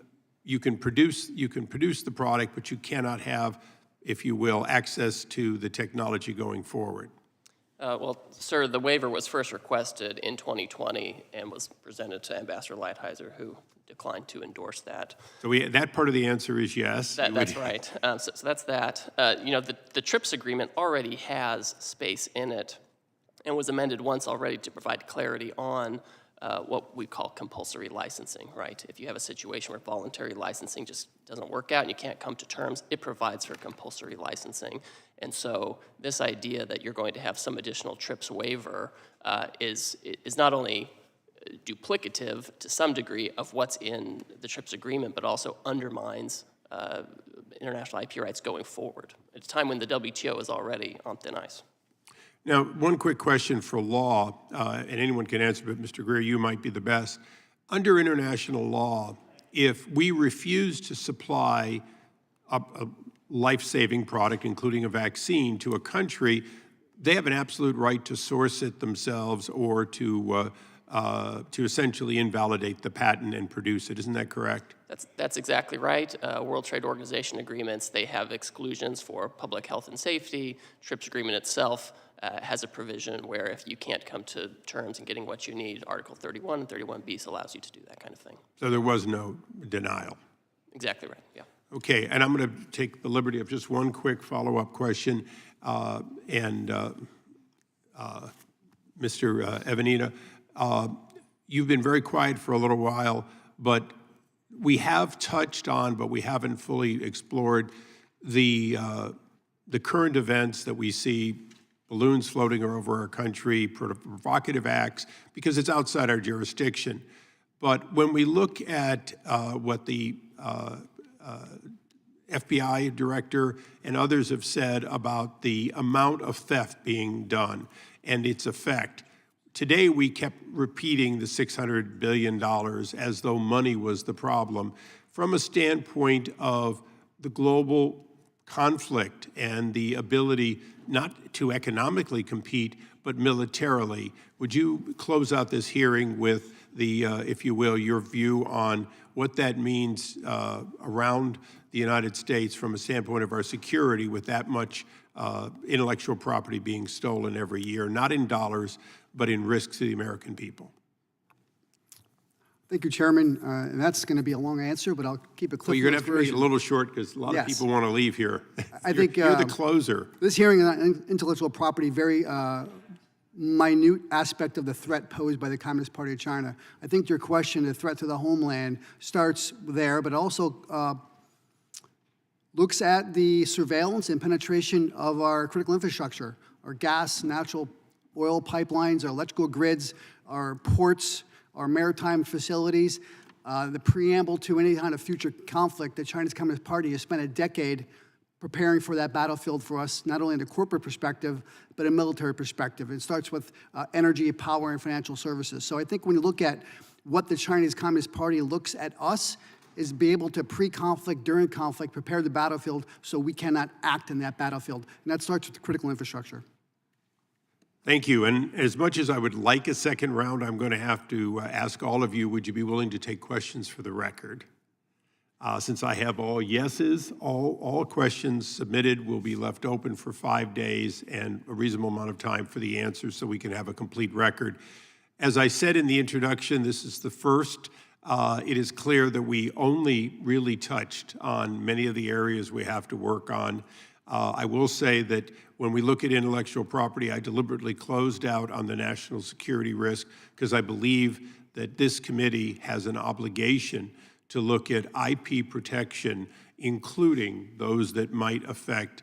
you can produce the product, but you cannot have, if you will, access to the technology going forward. Well, sir, the waiver was first requested in 2020 and was presented to Ambassador Lighthizer, who declined to endorse that. So that part of the answer is yes. That's right. So that's that. You know, the TRIPS agreement already has space in it and was amended once already to provide clarity on what we call compulsory licensing, right? If you have a situation where voluntary licensing just doesn't work out and you can't come to terms, it provides for compulsory licensing. And so this idea that you're going to have some additional TRIPS waiver is not only duplicative to some degree of what's in the TRIPS agreement, but also undermines international IP rights going forward at a time when the WTO is already on thin ice. Now, one quick question for law, and anyone can answer, but Mr. Greer, you might be the best. Under international law, if we refuse to supply life-saving product, including a vaccine, to a country, they have an absolute right to source it themselves or to essentially invalidate the patent and produce it. Isn't that correct? That's exactly right. World Trade Organization agreements, they have exclusions for public health and safety. TRIPS agreement itself has a provision where if you can't come to terms in getting what you need, Article 31 and 31B allows you to do that kind of thing. So there was no denial. Exactly right, yeah. Okay, and I'm going to take the liberty of just one quick follow-up question. Mr. Evanina, you've been very quiet for a little while, but we have touched on, but we haven't fully explored the current events that we see, balloons floating over our country, provocative acts, because it's outside our jurisdiction. But when we look at what the FBI director and others have said about the amount of theft being done and its effect, today we kept repeating the $600 billion as though money was the problem. From a standpoint of the global conflict and the ability not to economically compete, but militarily, would you close out this hearing with the, if you will, your view on what that means around the United States from a standpoint of our security with that much intellectual property being stolen every year, not in dollars, but in risks to the American people? Thank you, Chairman. And that's going to be a long answer, but I'll keep it quick. Well, you're going to have to make it a little short because a lot of people want to leave here. I think you're the closer. This hearing on intellectual property, very minute aspect of the threat posed by the Communist Party of China. I think your question, the threat to the homeland, starts there, but also looks at the surveillance and penetration of our critical infrastructure, our gas, natural oil pipelines, our electrical grids, our ports, our maritime facilities. The preamble to any kind of future conflict, the Chinese Communist Party has spent a decade preparing for that battlefield for us, not only in a corporate perspective, but a military perspective. It starts with energy, power, and financial services. So I think when you look at what the Chinese Communist Party looks at us, is be able to pre-conflict, during conflict, prepare the battlefield so we cannot act in that battlefield. And that starts with the critical infrastructure. Thank you. And as much as I would like a second round, I'm going to have to ask all of you, would you be willing to take questions for the record? Since I have all yeses, all questions submitted will be left open for 5 days and a reasonable amount of time for the answers so we can have a complete record. As I said in the introduction, this is the first. It is clear that we only really touched on many of the areas we have to work on. I will say that when we look at intellectual property, I deliberately closed out on the national security risk because I believe that this committee has an obligation to look at IP protection, including those that might affect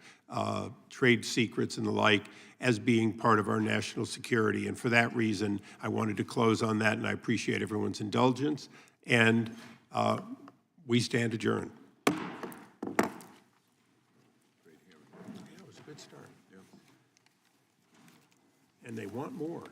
trade secrets and the like, as being part of our national security. And for that reason, I wanted to close on that, and I appreciate everyone's indulgence. And we stand adjourned. Yeah, it was a good start. Yeah. And they want more.